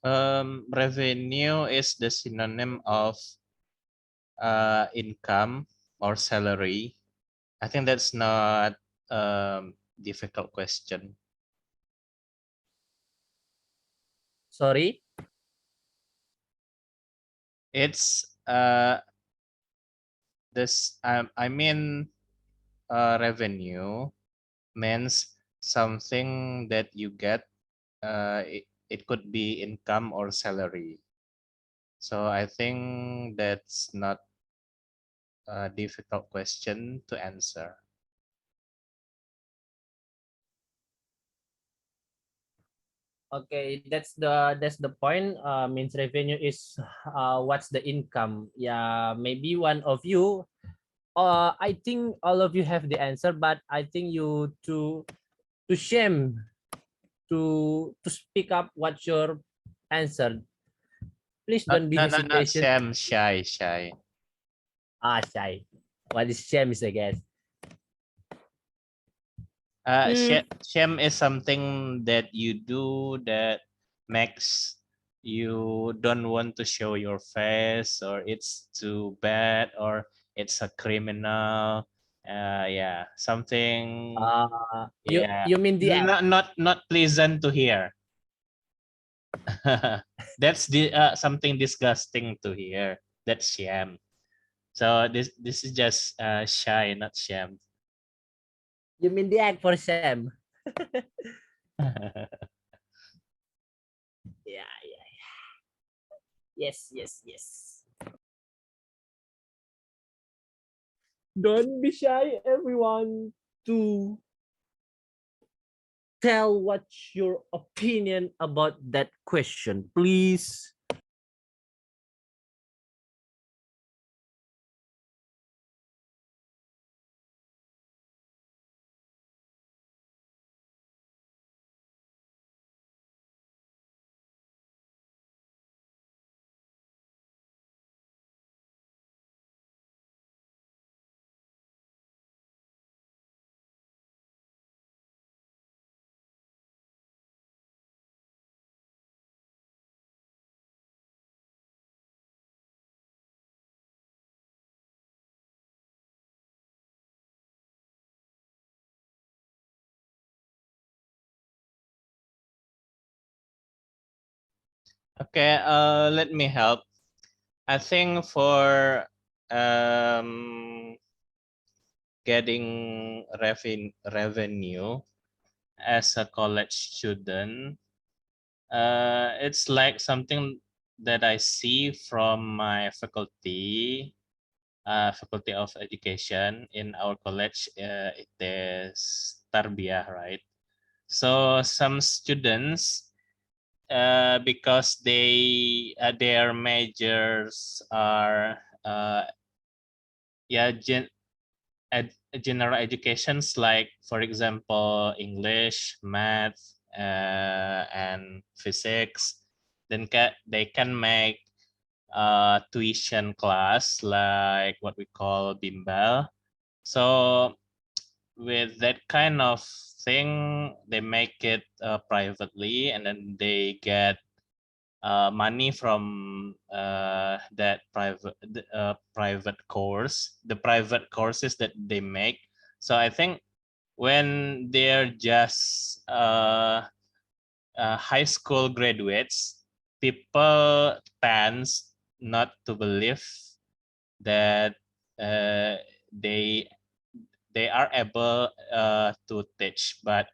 S8: Revenue is the synonym of income or salary. I think that's not difficult question.
S1: Sorry?
S8: It's this I mean revenue means something that you get. It could be income or salary. So I think that's not a difficult question to answer.
S1: Okay, that's the point. Means revenue is what's the income? Yeah, maybe one of you. I think all of you have the answer, but I think you to shame to speak up what's your answer. Please don't be
S8: Not
S1: hesitation.
S8: sham, shy.
S1: Shy. What is shame is, I guess.
S8: Shame is something that you do that makes you don't want to show your face, or it's too bad, or it's a criminal, Yeah, something.
S1: You
S8: Yeah,
S1: you mean the app?
S8: not pleasant to hear. That's something disgusting to hear. That's shame. So this is just shy, not shame.
S1: You mean the act for Sam? Yeah, yeah. Yes, yes, yes. Don't be shy, everyone, to tell what's your opinion about that question, please.
S8: Okay, let me help. I think for getting revenue as a college student, it's like something that I see from my faculty, faculty of education in our college. It is Tarbiyah, right? So some students, because their majors are yeah general educations, like for example English, math, and physics, then they can make tuition class like what we call bimbel. So with that kind of thing, they make it privately, and then they get money from that private course, the private courses that they make. So I think when they're just high school graduates, people tends not to believe that uh, they they are able to teach, but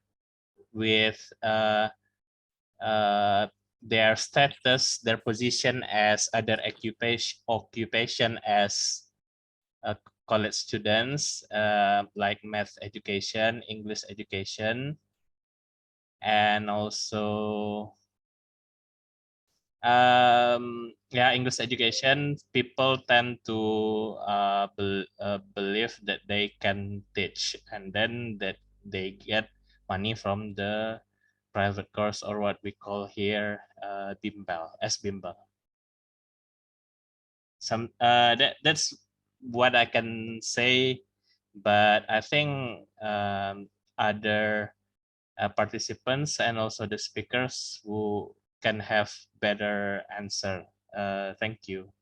S8: with uh, their status, their position as other occupation as college students, like math education, English education, and also yeah, English education. People tend to believe that they can teach, and then that they get money from the private course, or what we call here bimbel, as bimbel. That's what I can say, but I think other participants and also the speakers who can have better answer. Thank you.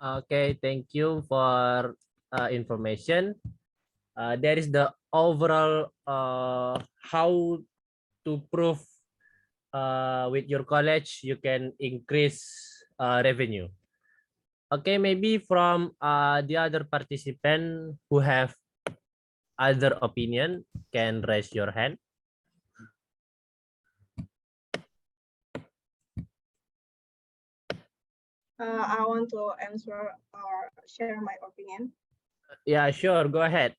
S1: Okay, thank you for information. There is the overall how to prove with your college you can increase revenue. Okay, maybe from the other participant who have other opinion can raise your hand.
S5: I want to answer or share my opinion.
S1: Yeah, sure. Go ahead.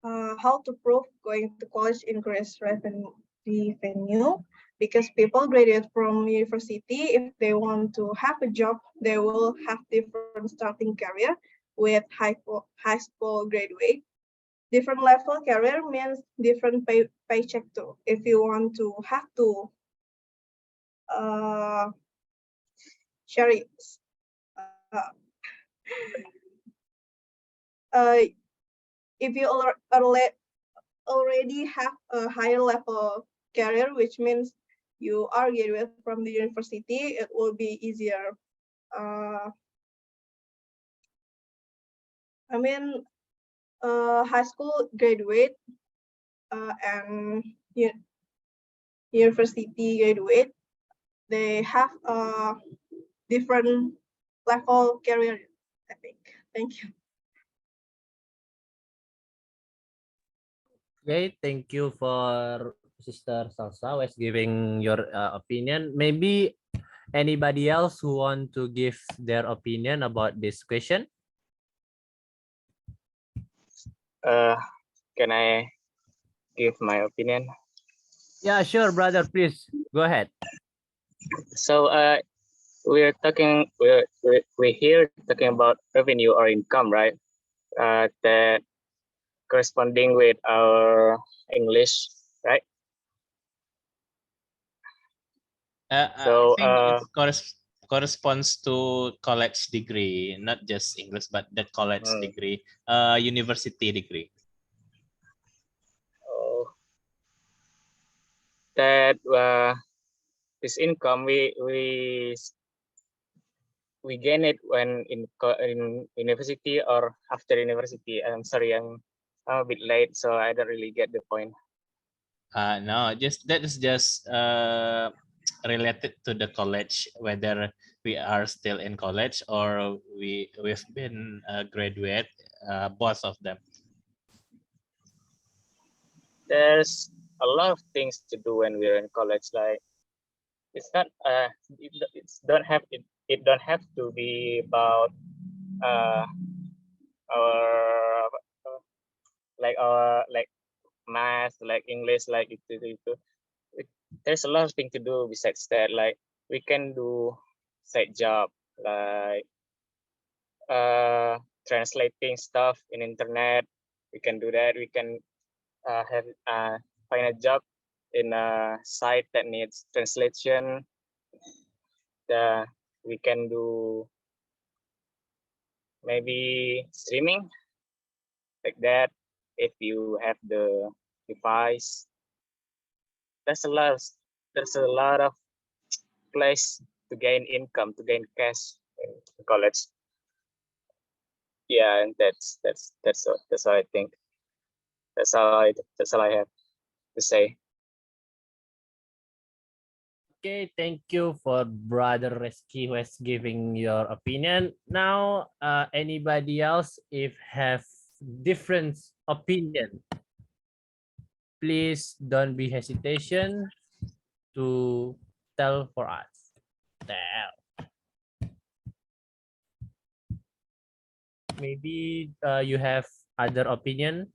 S5: How to prove going to college increase revenue? Because people graduate from university, if they want to have a job, they will have different starting career with high school graduate. Different level career means different paycheck too. If you want to have to share it, uh, uh, if you already have a higher level career, which means you are graduate from the university, it will be easier I mean, high school graduate and university graduate, they have a different level career, I think. Thank you.
S1: Okay, thank you for Sister Salsa was giving your opinion. Maybe anybody else who want to give their opinion about this question?
S10: Can I give my opinion?
S1: Yeah, sure, brother. Please go ahead.
S10: So we're here talking about revenue or income, right? That corresponding with our English, right? So
S8: I think it corresponds to college degree, not just English, but that college degree, university degree.
S10: That this income we gain it when in university or after university. I'm sorry, I'm a bit late, so I don't really get the point.
S8: No, that is just related to the college, whether we are still in college or we've been graduate, both of them.
S10: There's a lot of things to do when we're in college. Like it's not it don't have to be about our like math, like English, like itu. There's a lot of things to do besides that. Like we can do side job, like translating stuff in internet. We can do that. We can have find a job in a site that needs translation. We can do maybe streaming like that if you have the device. There's a lot of place to gain income, to gain cash in college. Yeah, and that's all I think. That's all I have to say.
S1: Okay, thank you for Brother Reski who is giving your opinion. Now, anybody else if have different opinion, please don't be hesitation to tell for us. Tell. Maybe you have other opinion.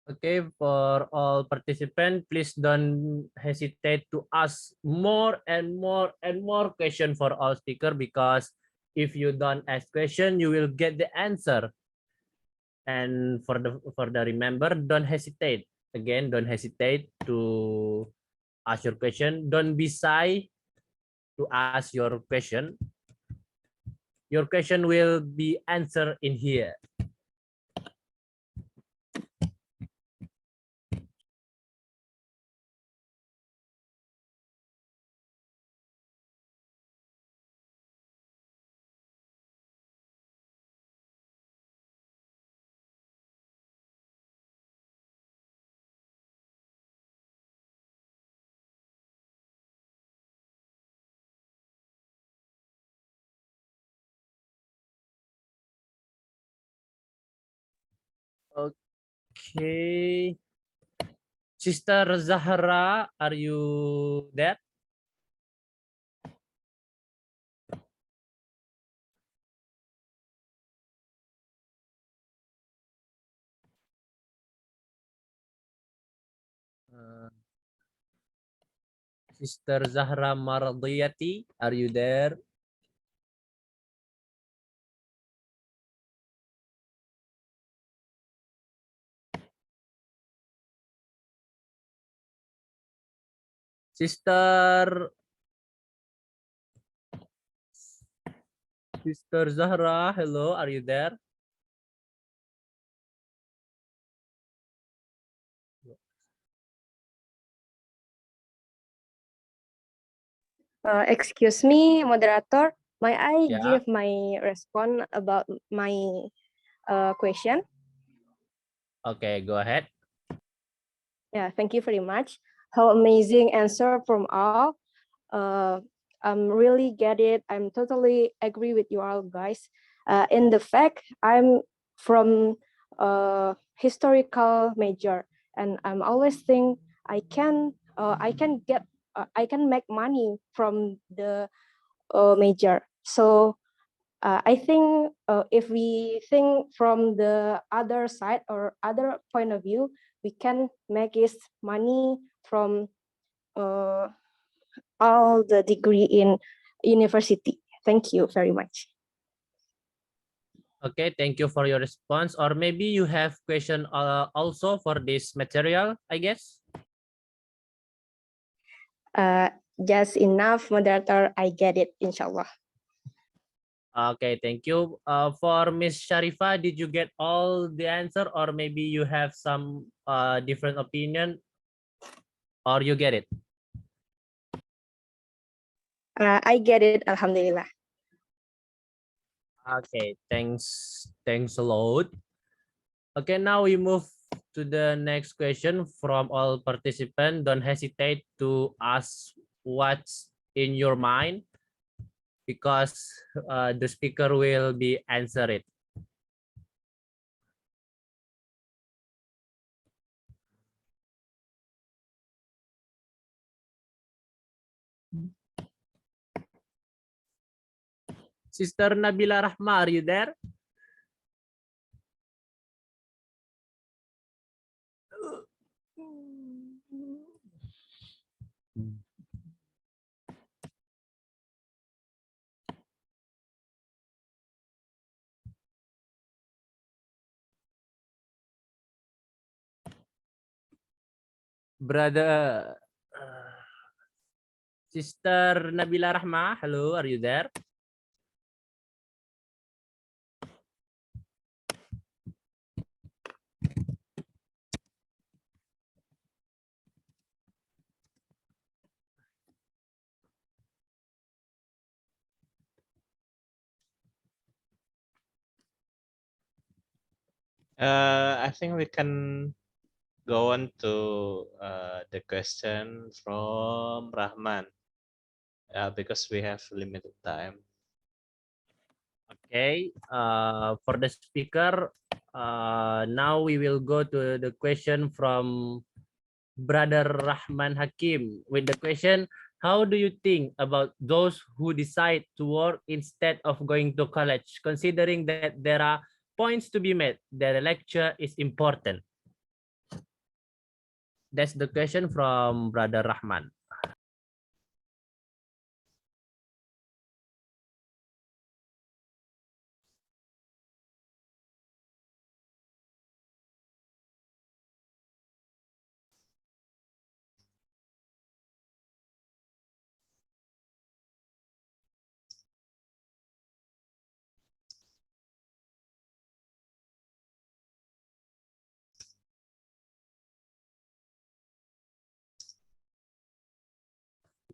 S1: Okay, for all participants, please don't hesitate to ask more and more and more question for all speaker because if you don't ask question, you will get the answer. And for the remember, don't hesitate. Again, don't hesitate to ask your question. Don't be shy to ask your question. Your question will be answered in here. Okay. Sister Zahra, are you there? Sister Zahra Mardiyati, are you there? Sister Zahra, hello, are you there?
S9: Excuse me, moderator. May I
S1: Yeah.
S9: give my response about my question?
S1: Okay, go ahead.
S9: Yeah, thank you very much. How amazing answer from all. Uh, I'm really get it. I'm totally agree with you all guys. In the fact, I'm from historical major, and I'm always think I can get I can make money from the major. So I think if we think from the other side or other point of view, we can make this money from all the degree in university. Thank you very much.
S1: Okay, thank you for your response. Or maybe you have question also for this material, I guess.
S9: Just enough, moderator. I get it, inshallah.
S1: Okay, thank you. For Miss Sharifa, did you get all the answer, or maybe you have some different opinion, or you get it?
S9: I get it, alhamdulillah.
S1: Okay, thanks a lot. Okay, now we move to the next question from all participants. Don't hesitate to ask what's in your mind, because the speaker will be answer it. Sister Nabila Rahma, are you there? Brother, Sister Nabila Rahma, hello, are you there?
S8: I think we can go on to the question from Rahman, because we have limited time.
S1: Okay, for the speaker, now we will go to the question from Brother Rahman Hakim with the question, how do you think about those who decide to work instead of going to college, considering that there are points to be met, that the lecture is important? That's the question from Brother Rahman.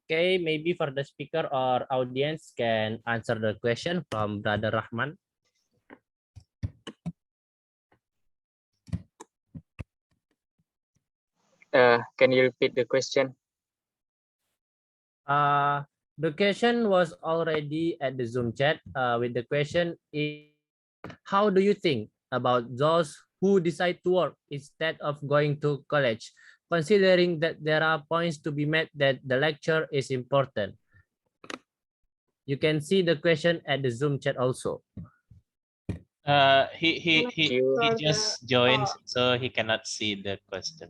S1: Okay, maybe for the speaker or audience can answer the question from Brother Rahman.
S10: Can you repeat the question?
S1: The question was already at the Zoom chat. With the question is, how do you think about those who decide to work instead of going to college, considering that there are points to be met that the lecture is important? You can see the question at the Zoom chat also.
S8: He just joined, so he cannot see the question.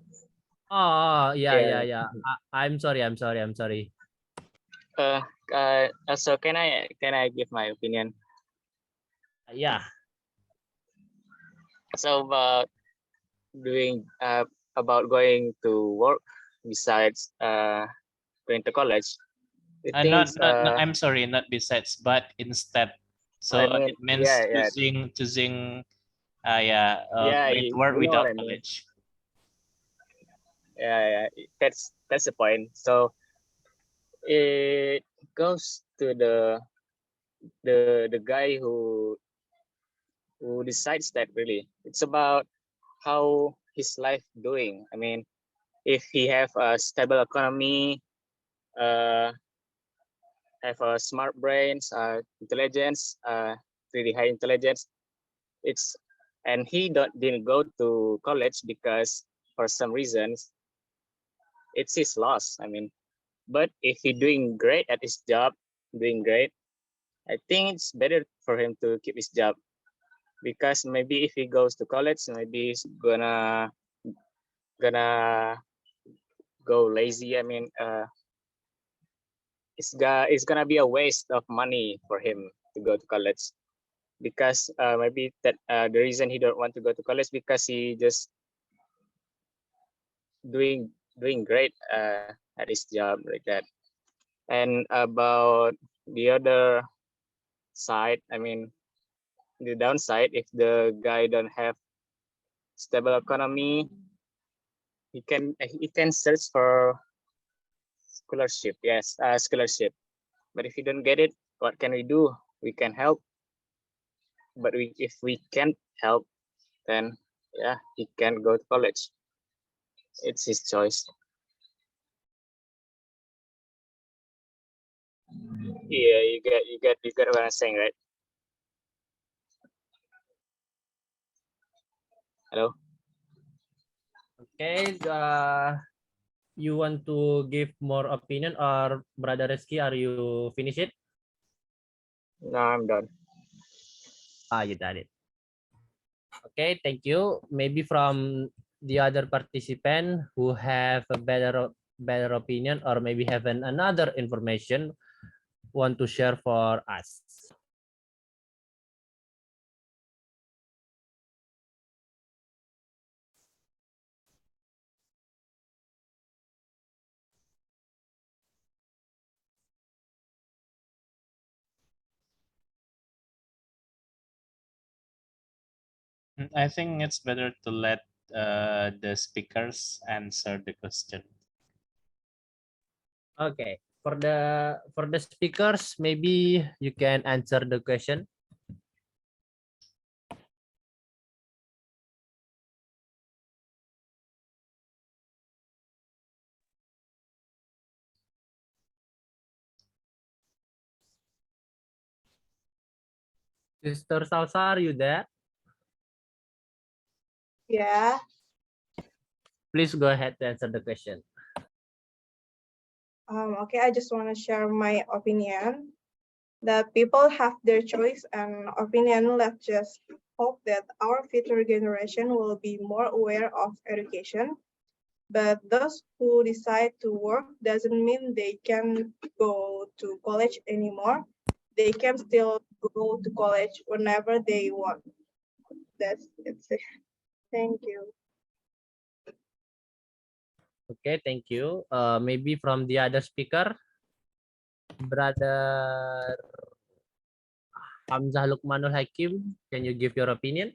S1: Oh, yeah.
S10: Yeah.
S1: I'm sorry.
S10: So can I give my opinion?
S1: Yeah.
S10: So about going to work besides going to college. I
S8: And
S10: think
S8: I'm sorry, not besides, but instead. So
S10: I mean,
S8: it means
S10: yeah,
S8: choosing
S10: yeah,
S8: going to work
S10: you know what
S8: without
S10: I mean.
S8: college.
S10: Yeah, that's the point. So it goes to the guy who decides that. Really, it's about how his life doing. I mean, if he have a stable economy, have a smart brains, intelligence, really high intelligence, it's and he didn't go to college because for some reasons it's his loss. I mean, but if he doing great at his job, doing great, I think it's better for him to keep his job, because maybe if he goes to college, maybe he's gonna go lazy. I mean, it's gonna be a waste of money for him to go to college, because maybe that the reason he don't want to go to college because he just doing great at his job like that. And about the other side, I mean, the downside, if the guy don't have stable economy, he can search for scholarship. Yes, scholarship. But if you don't get it, what can we do? We can help, but if we can't help, then yeah, he can't go to college. It's his choice. Yeah, you get what I'm saying, right? Hello.
S1: Okay, you want to give more opinion, or Brother Reski, are you finish it?
S10: No, I'm done.
S1: You done it. Okay, thank you. Maybe from the other participant who have a better opinion, or maybe have another information want to share for us.
S8: I think it's better to let the speakers answer the question.
S1: Okay, for the speakers, maybe you can answer the question. Sister Salsa, are you there?
S5: Yeah.
S1: Please go ahead to answer the question.
S5: Okay, I just want to share my opinion that people have their choice and opinion. Let's just hope that our future generation will be more aware of education. But those who decide to work doesn't mean they can go to college anymore. They can still go to college whenever they want. That's it. Thank you.
S1: Okay, thank you. Maybe from the other speaker, Brother Hamzah Lukmanul Hakim, can you give your opinion?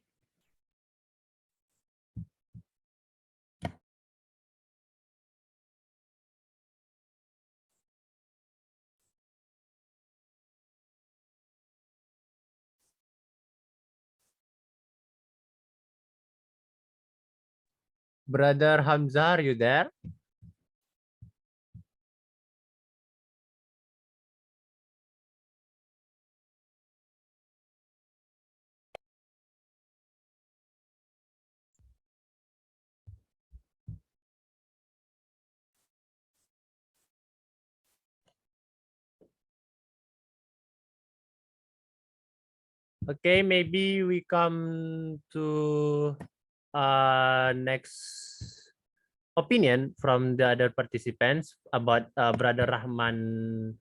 S1: Brother Hamzah, are you there? Okay, maybe we come to next opinion from the other participants about Brother Rahman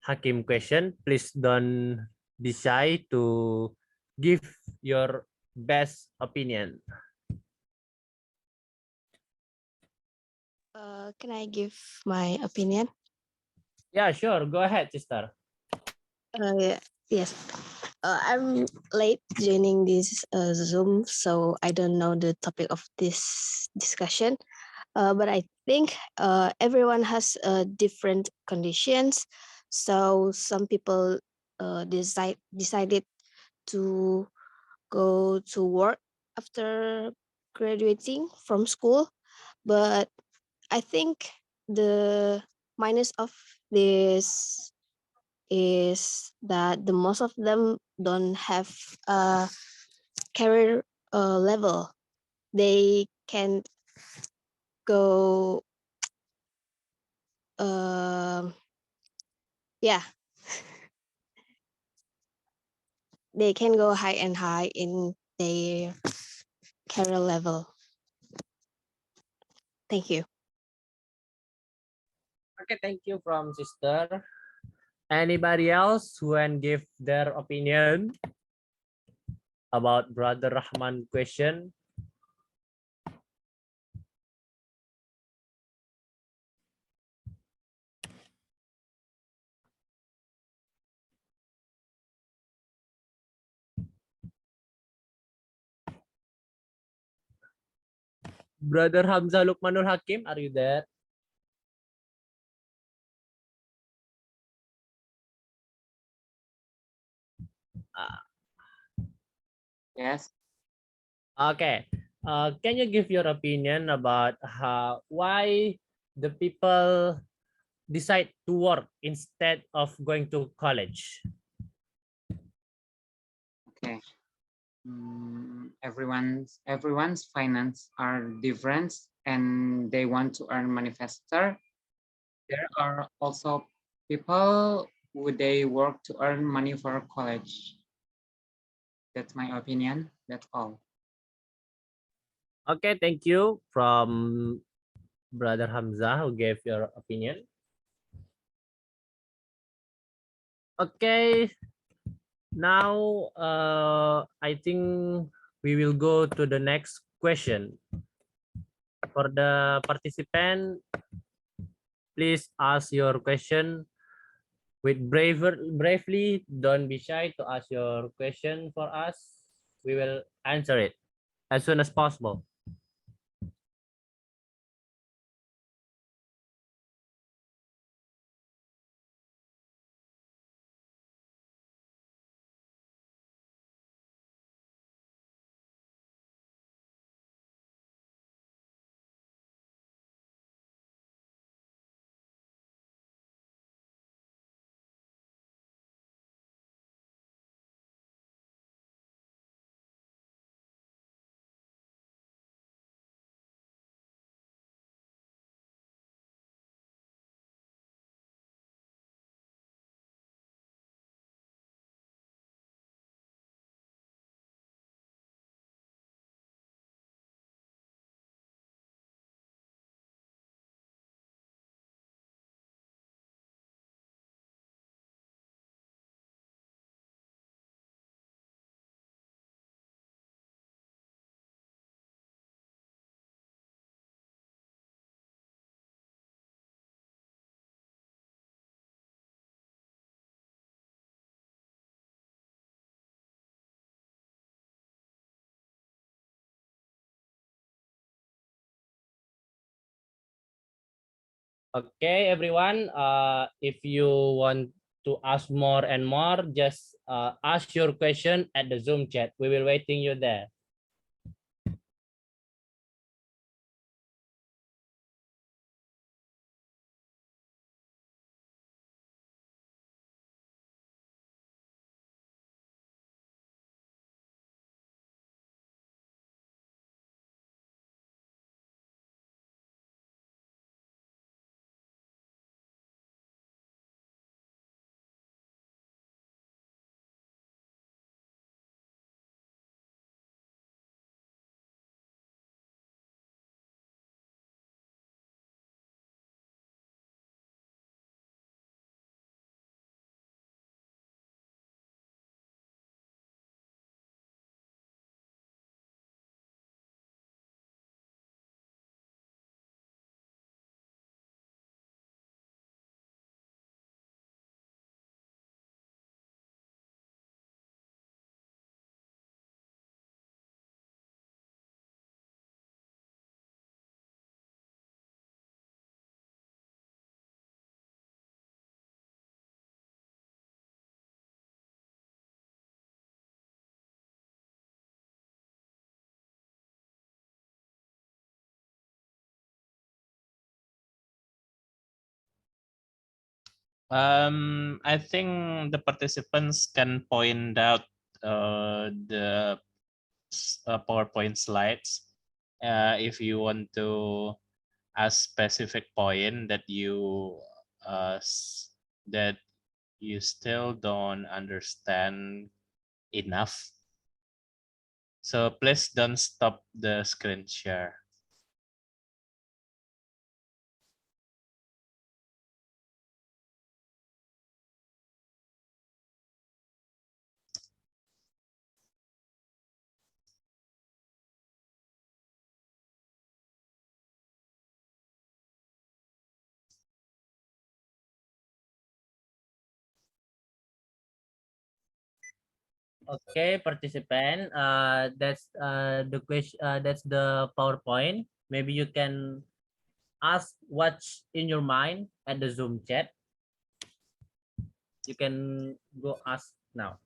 S1: Hakim question. Please don't be shy to give your best opinion.
S9: Can I give my opinion?
S1: Yeah, sure. Go ahead, sister.
S11: Yes. I'm late joining this Zoom, so I don't know the topic of this discussion. But I think everyone has different conditions. So some people decided to go to work after graduating from school. But I think the minus of this is that the most of them don't have a career level. They can go yeah, they can go high and high in their career level. Thank you.
S1: Okay, thank you from sister. Anybody else who can give their opinion about Brother Rahman question? Brother Hamzah Lukmanul Hakim, are you there?
S6: Yes.
S1: Okay. Can you give your opinion about why the people decide to work instead of going to college?
S6: Okay. Everyone's finance are different, and they want to earn money faster. There are also people who they work to earn money for college. That's my opinion. That's all.
S1: Okay, thank you from Brother Hamzah who gave your opinion. Okay, now I think we will go to the next question. For the participant, please ask your question with bravely. Don't be shy to ask your question for us. We will answer it as soon as possible. Okay, everyone. If you want to ask more and more, just ask your question at the Zoom chat. We will waiting you there.
S8: I think the participants can point out the PowerPoint slides if you want to ask specific point that that you still don't understand enough. So please don't stop the screen share.
S1: Okay, participant. The question. That's the PowerPoint. Maybe you can ask what's in your mind at the Zoom chat. You can go ask now.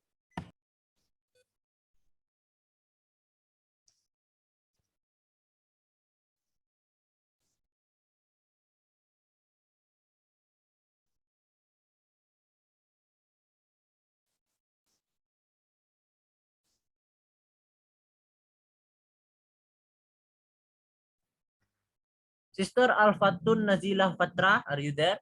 S1: Sister Alfatun Nazilah Fatra, are you there?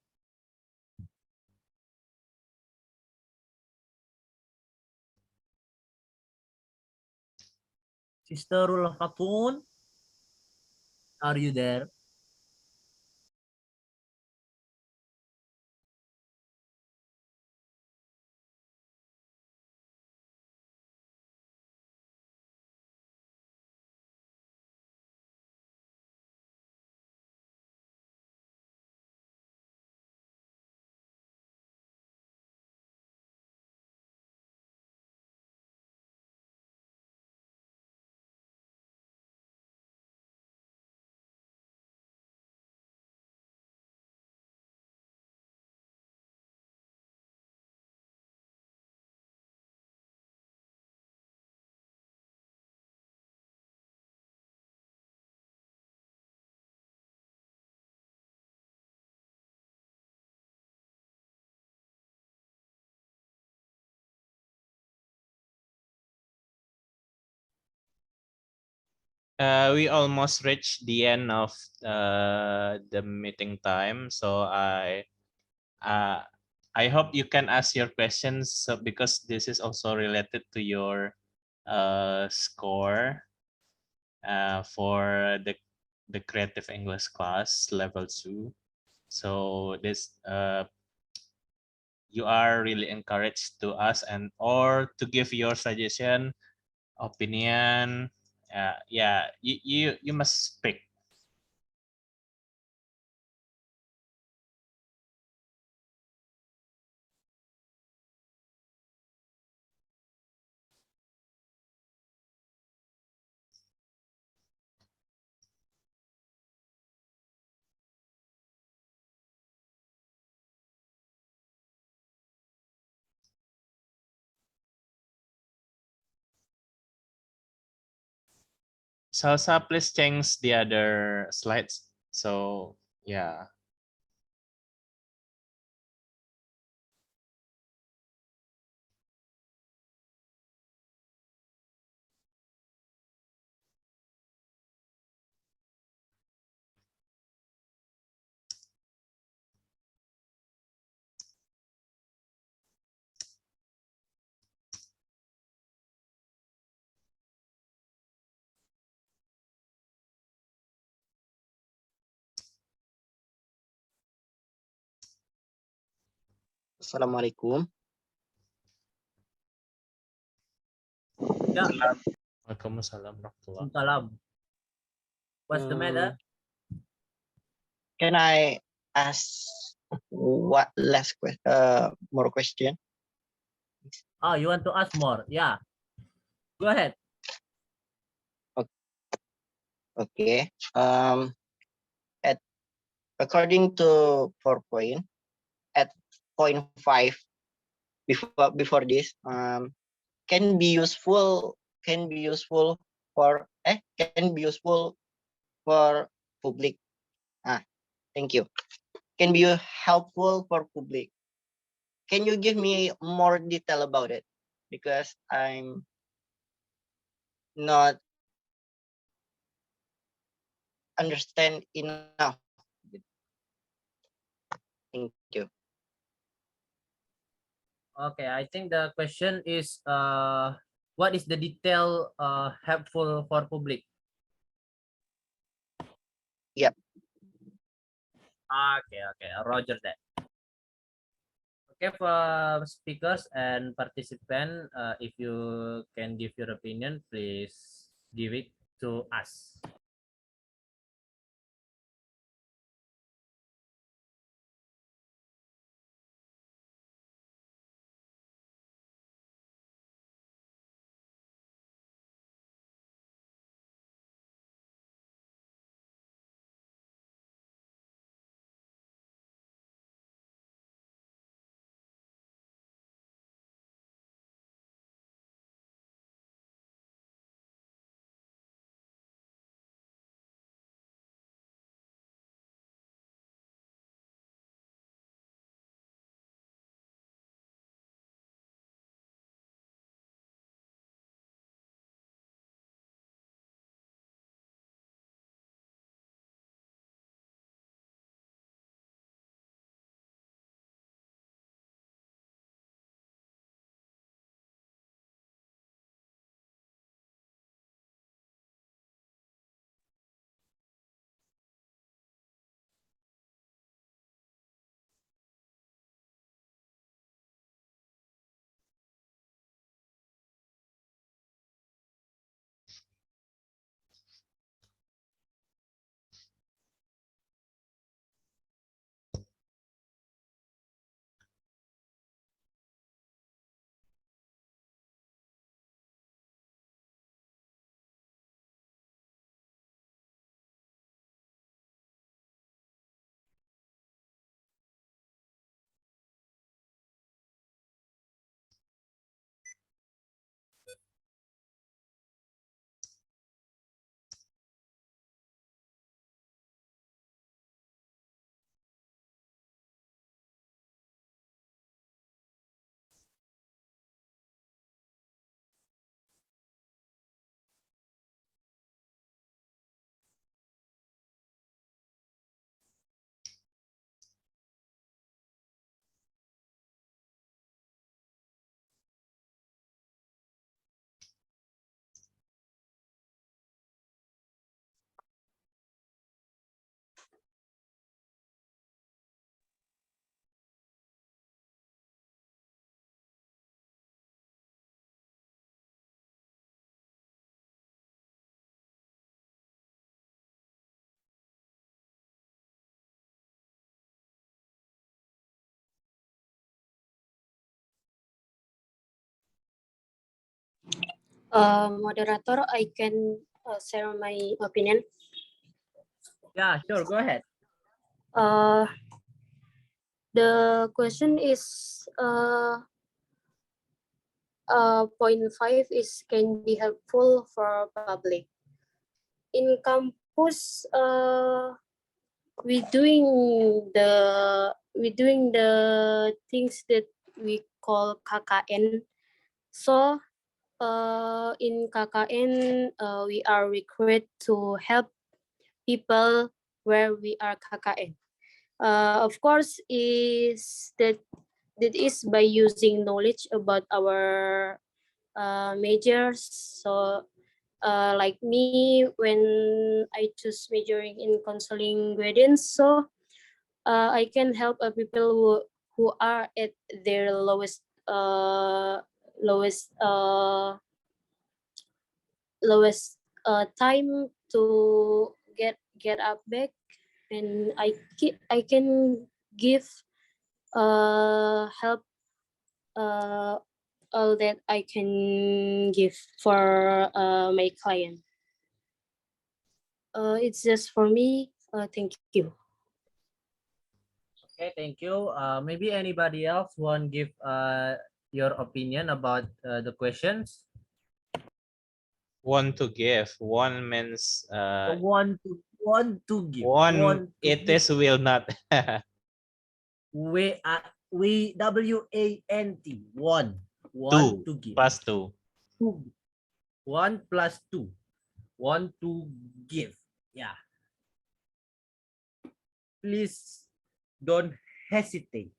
S1: Sister Fatun, are you there?
S8: We almost reached the end of the meeting time, so uh, I hope you can ask your questions, because this is also related to your score for the creative English class level 2. So this you are really encouraged to ask and or to give your suggestion, opinion. Yeah, you must speak. Salsa, please change the other slides. So yeah.
S12: Assalamualaikum.
S1: Ya.
S8: Waalaikumsalam warahmatullahi.
S1: Salam. What's the matter?
S12: Can I ask what more question?
S1: Oh, you want to ask more? Yeah. Go ahead.
S12: Okay. At according to PowerPoint, at point 5 before this, can be useful for public. Thank you. Can be helpful for public. can you give me more detail about it? Because I'm not understand enough. Thank you.
S1: Okay, I think the question is what is the detail helpful for public?
S12: Yep.
S1: Okay, Roger that. Okay, for speakers and participant, if you can give your opinion, please give it to us.
S4: Moderator, I can share my opinion.
S1: Yeah, sure, go ahead.
S4: The question is point 5 is can be helpful for public. In campus, we doing the things that we call KKN. So in KKN, we are required to help people where we are KKN. Of course, is that is by using knowledge about our majors. So like me, when I choose majoring in counseling guidance, so I can help people who are at their lowest lowest lowest time to get up back, and I can give help all that I can give for my client. It's just for me. Thank you.
S1: Okay, thank you. Maybe anybody else want give your opinion about the questions?
S8: Want to give. One means
S1: Want to give.
S8: one it
S1: give.
S8: is will not.
S1: We W-A-N-T. One.
S8: Two
S1: To give.
S8: plus two.
S1: Two. 1 plus 2. 1 to give. Yeah. Please don't hesitate.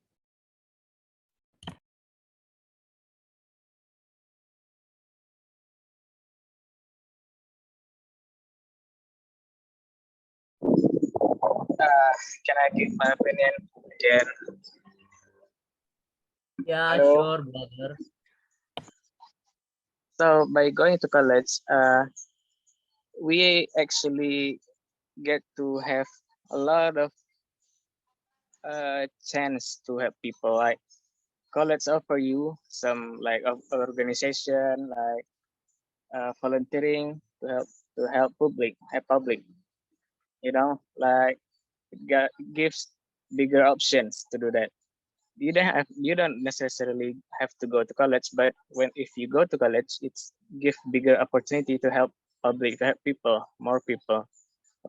S10: Can I give my opinion again?
S1: Yeah,
S10: Hello.
S1: sure, brother.
S10: So by going to college, we actually get to have a lot of chance to help people. Like college offer you some like of organization, like volunteering to help public. You know, like it gives bigger options to do that. You don't necessarily have to go to college, but if you go to college, it's give bigger opportunity to help public, to help people, more people,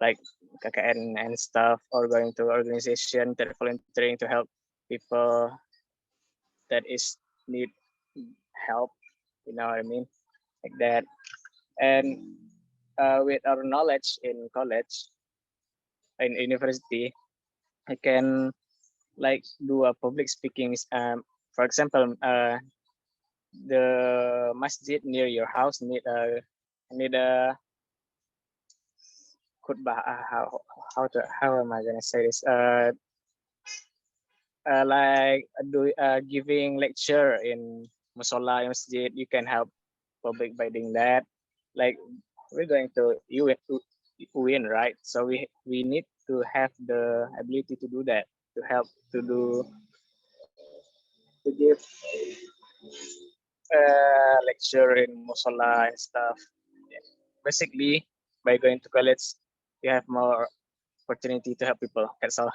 S10: like KKN and stuff, or going to organization that volunteering to help people that is need help. You know what I mean, like that. And with our knowledge in college, in university, I can like do a public speaking. For example, the masjid near your house need a khutbah. How am I gonna say this? Like giving lecture in musola masjid. You can help public by doing that. Like we're going to UN, right? So we need to have the ability to do that, to help to give lecture in musola and stuff. Yeah. Basically, by going to college, you have more opportunity to help people. That's all.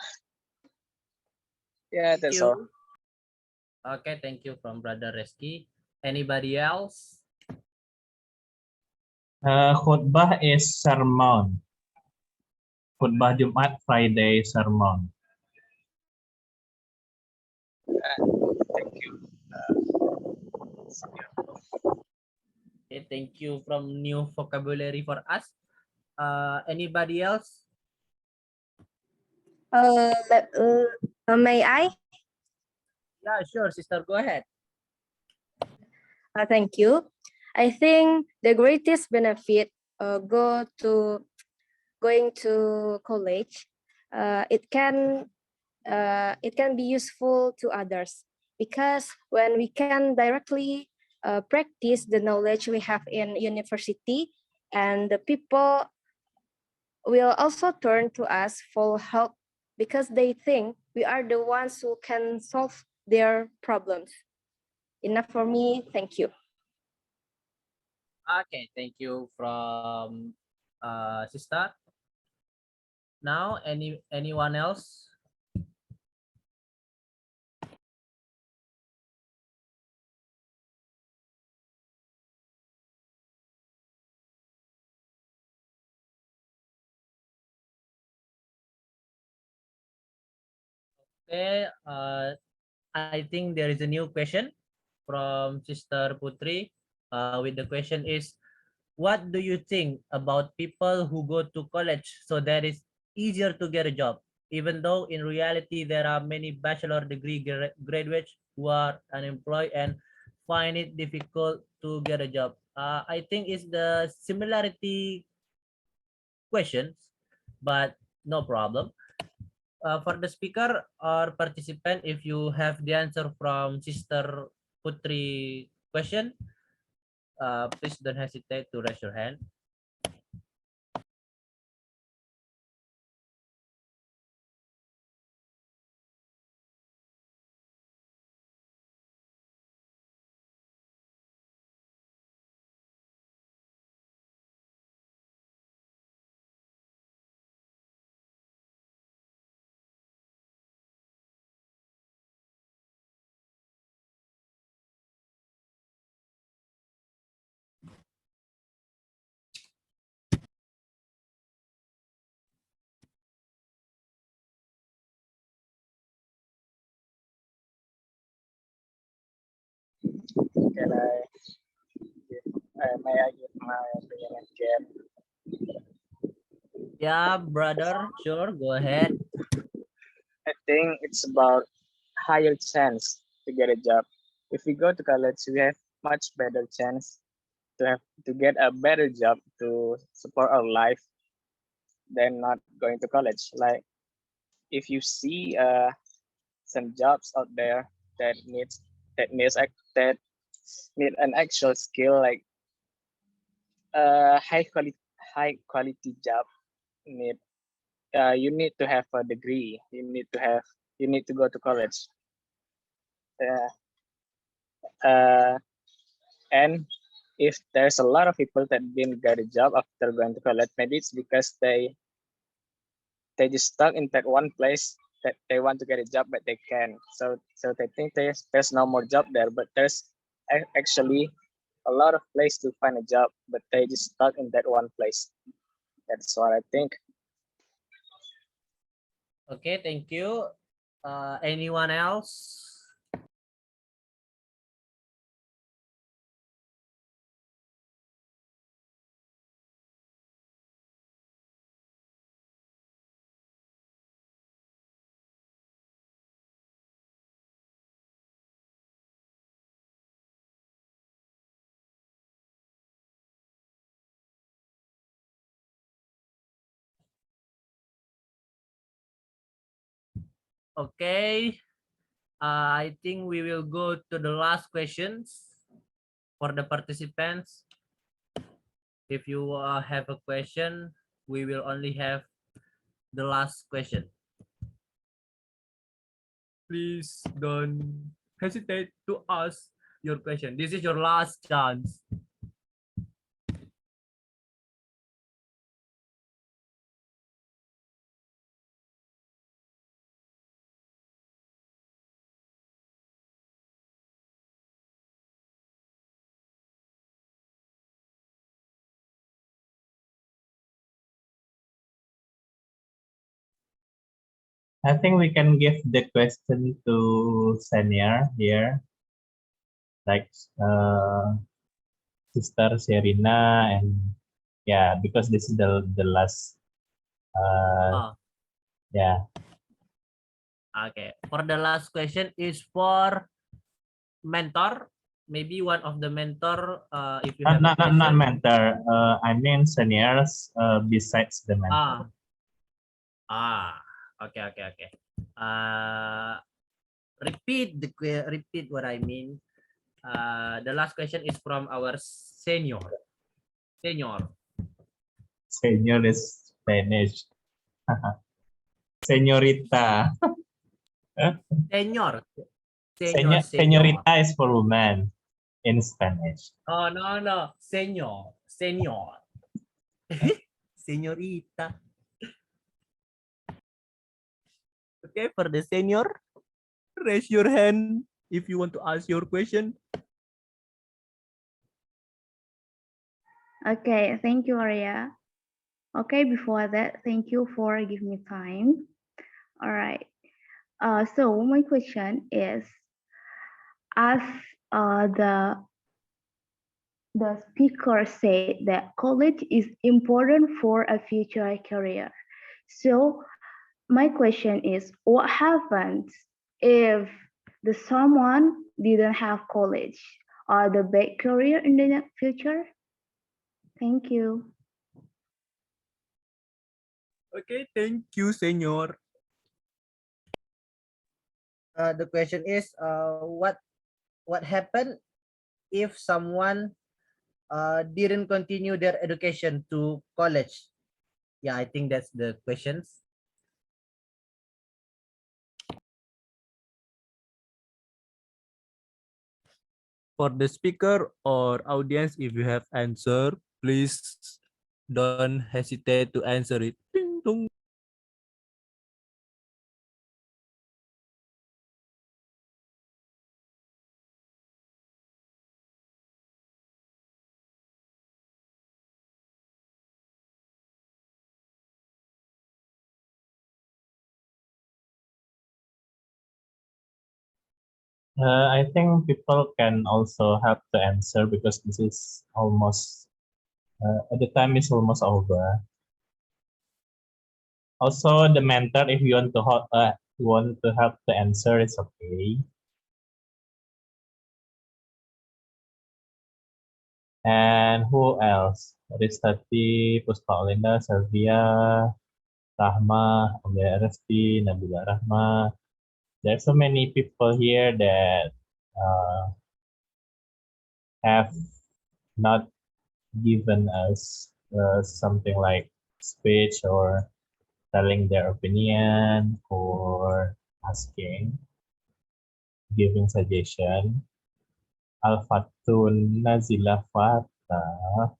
S10: Yeah,
S1: Thank
S10: that's all.
S1: you. Okay, thank you from Brother Reski. Anybody else?
S13: Khutbah is sermon. Khutbah Jumat, Friday, sermon.
S10: Thank you.
S1: Okay, thank you from new vocabulary for us. Anybody else?
S9: May I?
S1: Yeah, sure, sister. Go ahead.
S9: Thank you. I think the greatest benefit going to college, it can be useful to others, because when we can directly practice the knowledge we have in university, and the people will also turn to us for help because they think we are the ones who can solve their problems. Enough for me. Thank you.
S1: Okay, thank you from sister. Now, anyone else? Okay, I think there is a new question from Sister Putri. With the question is, what do you think about people who go to college so that it's easier to get a job, even though in reality there are many bachelor degree graduates who are unemployed and find it difficult to get a job? I think it's the similarity questions, but no problem. For the speaker or participant, if you have the answer from Sister Putri question, please don't hesitate to raise your hand.
S10: Can I may I give my opinion again?
S1: Yeah, brother, sure, go ahead.
S10: I think it's about higher chance to get a job. If we go to college, we have much better chance to get a better job to support our life than not going to college. Like if you see some jobs out there that needs that need an actual skill, like high quality job need you need to have a degree, you need to go to college. Uh, and if there's a lot of people that didn't get a job after going to college, maybe it's because they just stuck in that one place that they want to get a job but they can. So they think there's no more job there, but there's actually a lot of place to find a job, but they just stuck in that one place. That's what I think.
S1: Okay, thank you. Anyone else? Okay, I think we will go to the last questions for the participants. If you have a question, we will only have the last question. Please don't hesitate to ask your question. This is your last chance.
S13: I think we can give the question to senior here, like Sister Serina, and yeah, because this is the last.
S1: Oh,
S13: Yeah.
S1: okay. For the last question is for mentor. Maybe one of the mentor, if you have a question.
S13: Not mentor. I mean seniors besides the mentor.
S1: Okay. Repeat what I mean. The last question is from our senior.
S13: Senior is Spanish. Señorita.
S1: Senior.
S13: Señorita is for woman in Spanish.
S1: Oh, no. Senior. Señorita. Okay, for the senior, raise your hand if you want to ask your question.
S14: Okay, thank you, Arya. Okay, before that, thank you for giving me time. All right. So my question is, as the speaker said that college is important for a future career. So my question is, what happens if the someone didn't have college or the big career in the future? Thank you.
S1: Okay, thank you, senor. The question is, what happened if someone didn't continue their education to college? Yeah, I think that's the questions. For the speaker or audience, if you have answer, please don't hesitate to answer it. Ding dong.
S13: I think people can also help to answer because this is almost the time is almost over. Also, the mentor, if you want to help to answer, it's okay. And who else? Ristati, Puspa Olinda, Selvia, Rahma, Olia Resti, Nabila Rahma. There's so many people here that have not given us something like speech or telling their opinion or asking, giving suggestion. Al-Fatun Nazila Fatah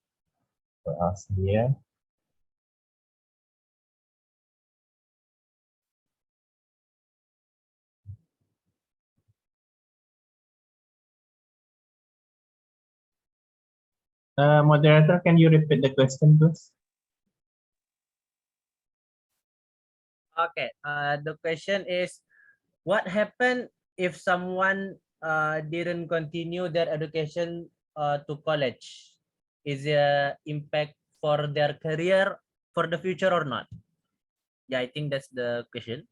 S13: for us here. Moderator, can you repeat the question, please?
S1: Okay. The question is, what happened if someone didn't continue their education to college? Is there impact for their career for the future or not? Yeah, I think that's the question.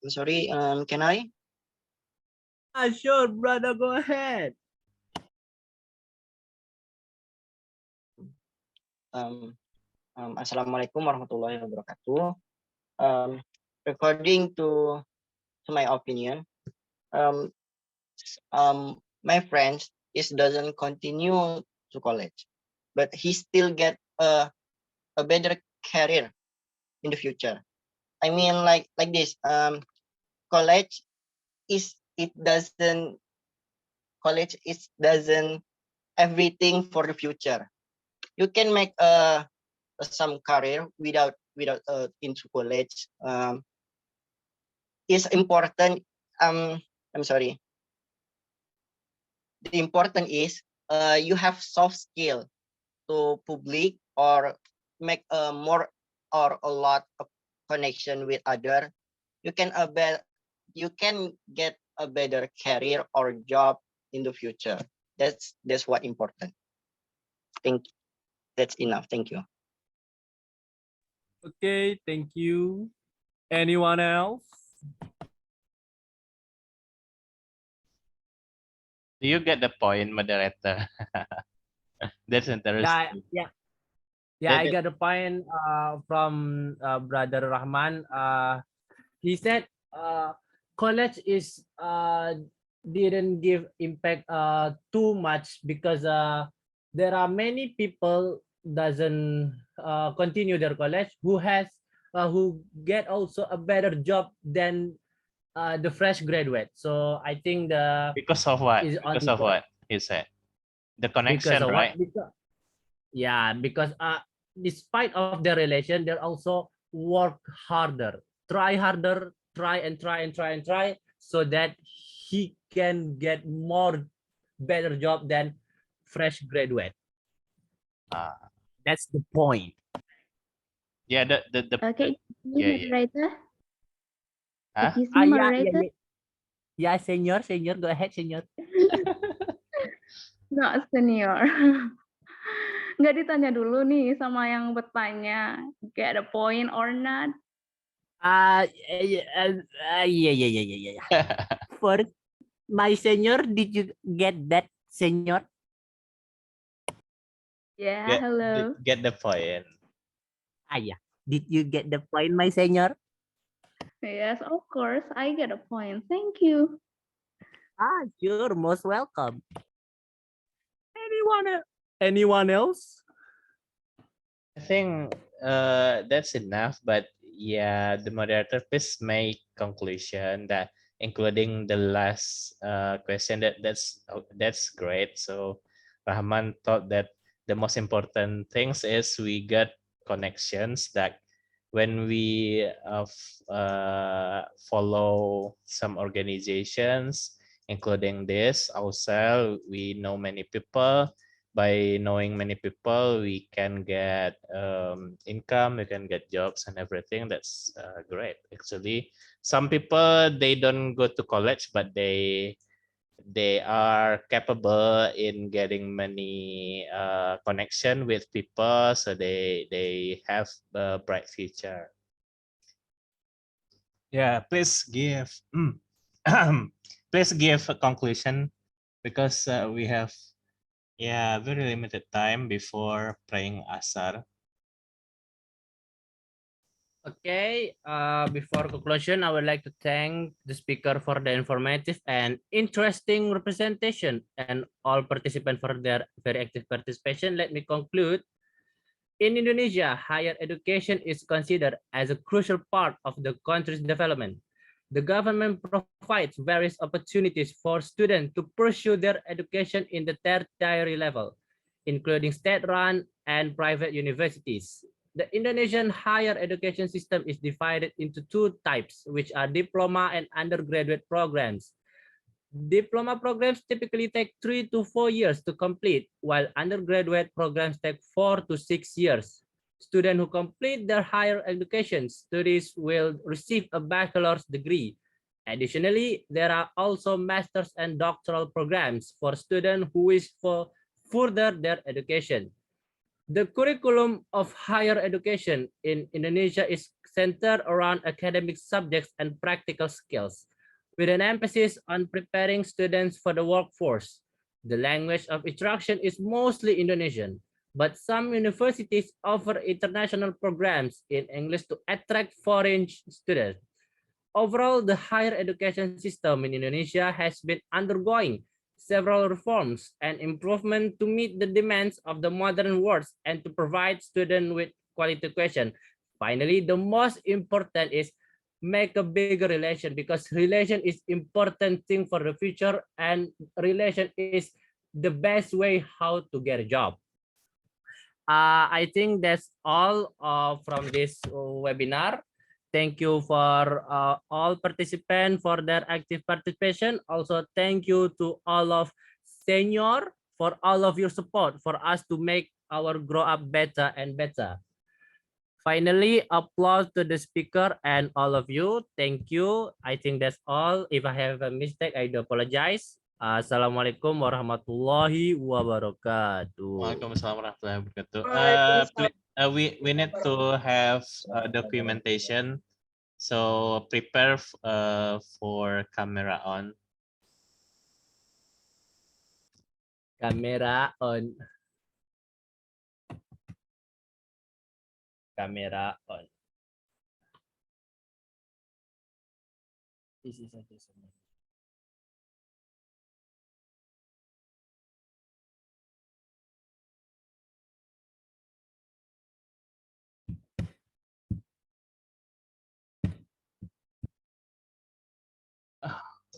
S12: I'm sorry, can I?
S1: Sure, brother, go ahead.
S12: Assalamualaikum warahmatullahi wabarakatuh. According to my opinion, my friend doesn't continue to college, but he still get a better career in the future. I mean, like this. College college is doesn't everything for the future. You can make some career without into college. Is important. I'm sorry. The important is you have soft skill to public or make a more or a lot of connection with other. You can get a better career or job in the future. That's what important. Think that's enough. Thank you.
S1: Okay, thank you. Anyone else?
S8: Do you get the point, moderator? That's interesting.
S1: Yeah, I got a point from Brother Rahman. He said college is didn't give impact too much because there are many people doesn't continue their college who get also a better job than the fresh graduate. So I think the
S8: Because of what?
S1: is on
S8: Because of what he said? The
S1: because
S8: connection,
S1: of what?
S8: right?
S1: Because despite of their relation, they also work harder, try harder, try and try and try and try, so that he can get more better job than fresh graduate. That's the point.
S8: Yeah,
S14: Okay,
S8: yeah.
S14: moderator.
S8: Huh?
S14: Excuse me, moderator.
S1: Yeah, senior, go ahead, senior.
S14: Nggak senior. Nggak ditanya dulu nih sama yang bertanya. Get a point or not?
S1: Yeah. For my senior, did you get that, senior?
S14: Yeah, hello.
S8: Get the point.
S1: Yeah. Did you get the point, my senior?
S14: Yes, of course. I get a point. Thank you.
S1: You're most welcome. Anyone else?
S8: I think that's enough, but yeah, the moderator please make conclusion that including the last question that's great. So Rahman thought that the most important things is we got connections that when we follow some organizations, including this AUSELL, we know many people by knowing many people, we can get income, we can get jobs and everything. That's great. Actually, some people, they don't go to college, but they are capable in getting many connection with people, so they have a bright future. Yeah, please give please give a conclusion, because we have very limited time before praying asar.
S1: Okay, before conclusion, I would like to thank the speaker for the informative and interesting representation and all participants for their very active participation. Let me conclude. In Indonesia, higher education is considered as a crucial part of the country's development. The government provides various opportunities for students to pursue their education in the tertiary level, including state-run and private universities. The Indonesian higher education system is divided into two types, which are diploma and undergraduate programs. Diploma programs typically take 3 to 4 years to complete, while undergraduate programs take 4 to 6 years. Students who complete their higher education studies will receive a bachelor's degree. Additionally, there are also master's and doctoral programs for students who wish to further their education. The curriculum of higher education in Indonesia is centered around academic subjects and practical skills, with an emphasis on preparing students for the workforce. The language of instruction is mostly Indonesian, but some universities offer international programs in English to attract foreign students. Overall, the higher education system in Indonesia has been undergoing several reforms and improvements to meet the demands of the modern world and to provide students with quality education. Finally, the most important is make a bigger relation, because relation is important thing for the future, and relation is the best way how to get a job. I think that's all from this webinar. Thank you for all participants for their active participation. Also, thank you to all of senior for all of your support for us to make our grow up better and better. Finally, applause to the speaker and all of you. Thank you. I think that's all. If I have a mistake, I do apologize. Assalamualaikum warahmatullahi wabarakatuh.
S8: Waalaikumsalam warahmatullahi wabarakatuh.
S5: Waalaikumsalam.
S8: We need to have documentation, so prepare for camera on.
S1: Kamera on. Kamera on. This is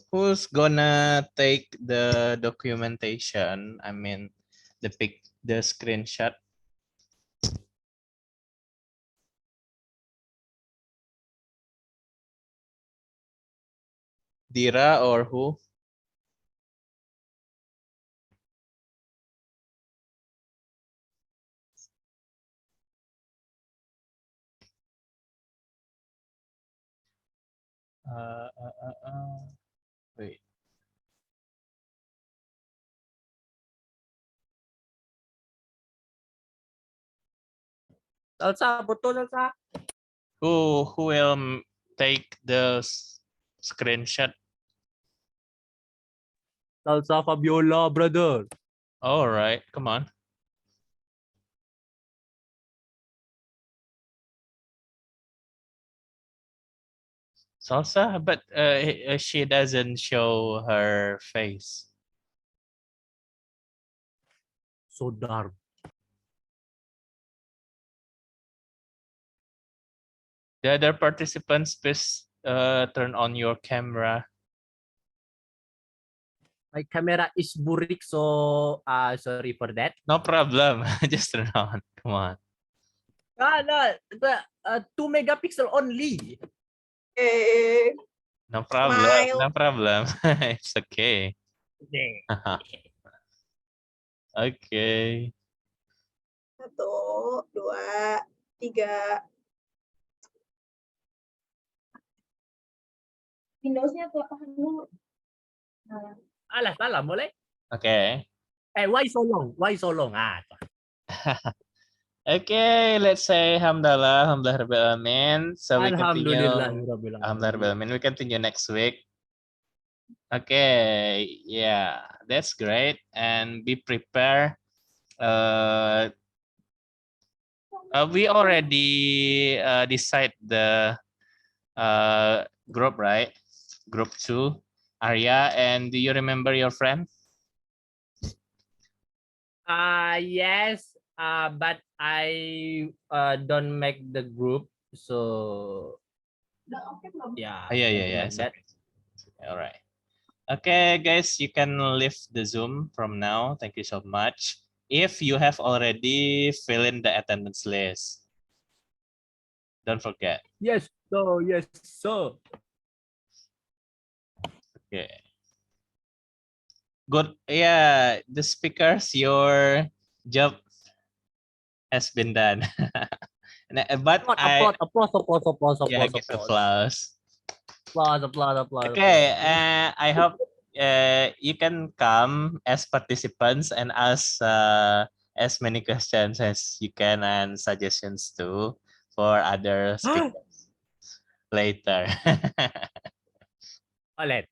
S8: Who's gonna take the documentation? I mean, the screenshot. Dira or who? Wait.
S1: Salsa, betul Salsa.
S8: Who will take the screenshot?
S1: Salsa Fabiola, brother.
S8: All right, come on. Salsa, but she doesn't show her face.
S1: So dark.
S8: The other participants, please turn on your camera.
S1: My camera is burik, so sorry for that.
S8: No problem. Just turn on. Come on.
S1: No, 2 megapixel only.
S5: Okay.
S8: No problem.
S5: Smile.
S8: No problem. It's okay. Okay.
S5: 1, 2, 3. Windowsnya tuh apa dulu?
S1: Alah, salah, boleh?
S8: Okay.
S1: Why so long? Why so long?
S8: Okay, let's say Hamdallah, Alhamdulillah Rabbil Alamin. So we continue.
S1: Alhamdulillahirabbil
S8: Alhamdulillah Rabbil
S1: alamin.
S8: Alamin. We continue next week. Okay, yeah, that's great. And be prepared. We already decide the group, right? Group 2, Arya. And do you remember your friend?
S1: Yes, but I don't make the group, so yeah.
S8: Yeah.
S1: Like that.
S8: All right. Okay, guys, you can leave the Zoom from now. Thank you so much. If you have already filled in the attendance list, don't forget.
S1: Yes, so.
S8: Okay. Good. Yeah, the speakers, your job has been done. But
S1: Applause.
S8: yeah, give applause.
S1: Applause.
S8: Okay, I hope you can come as participants and ask as many questions as you can and suggestions too for other speakers later.
S1: Alright.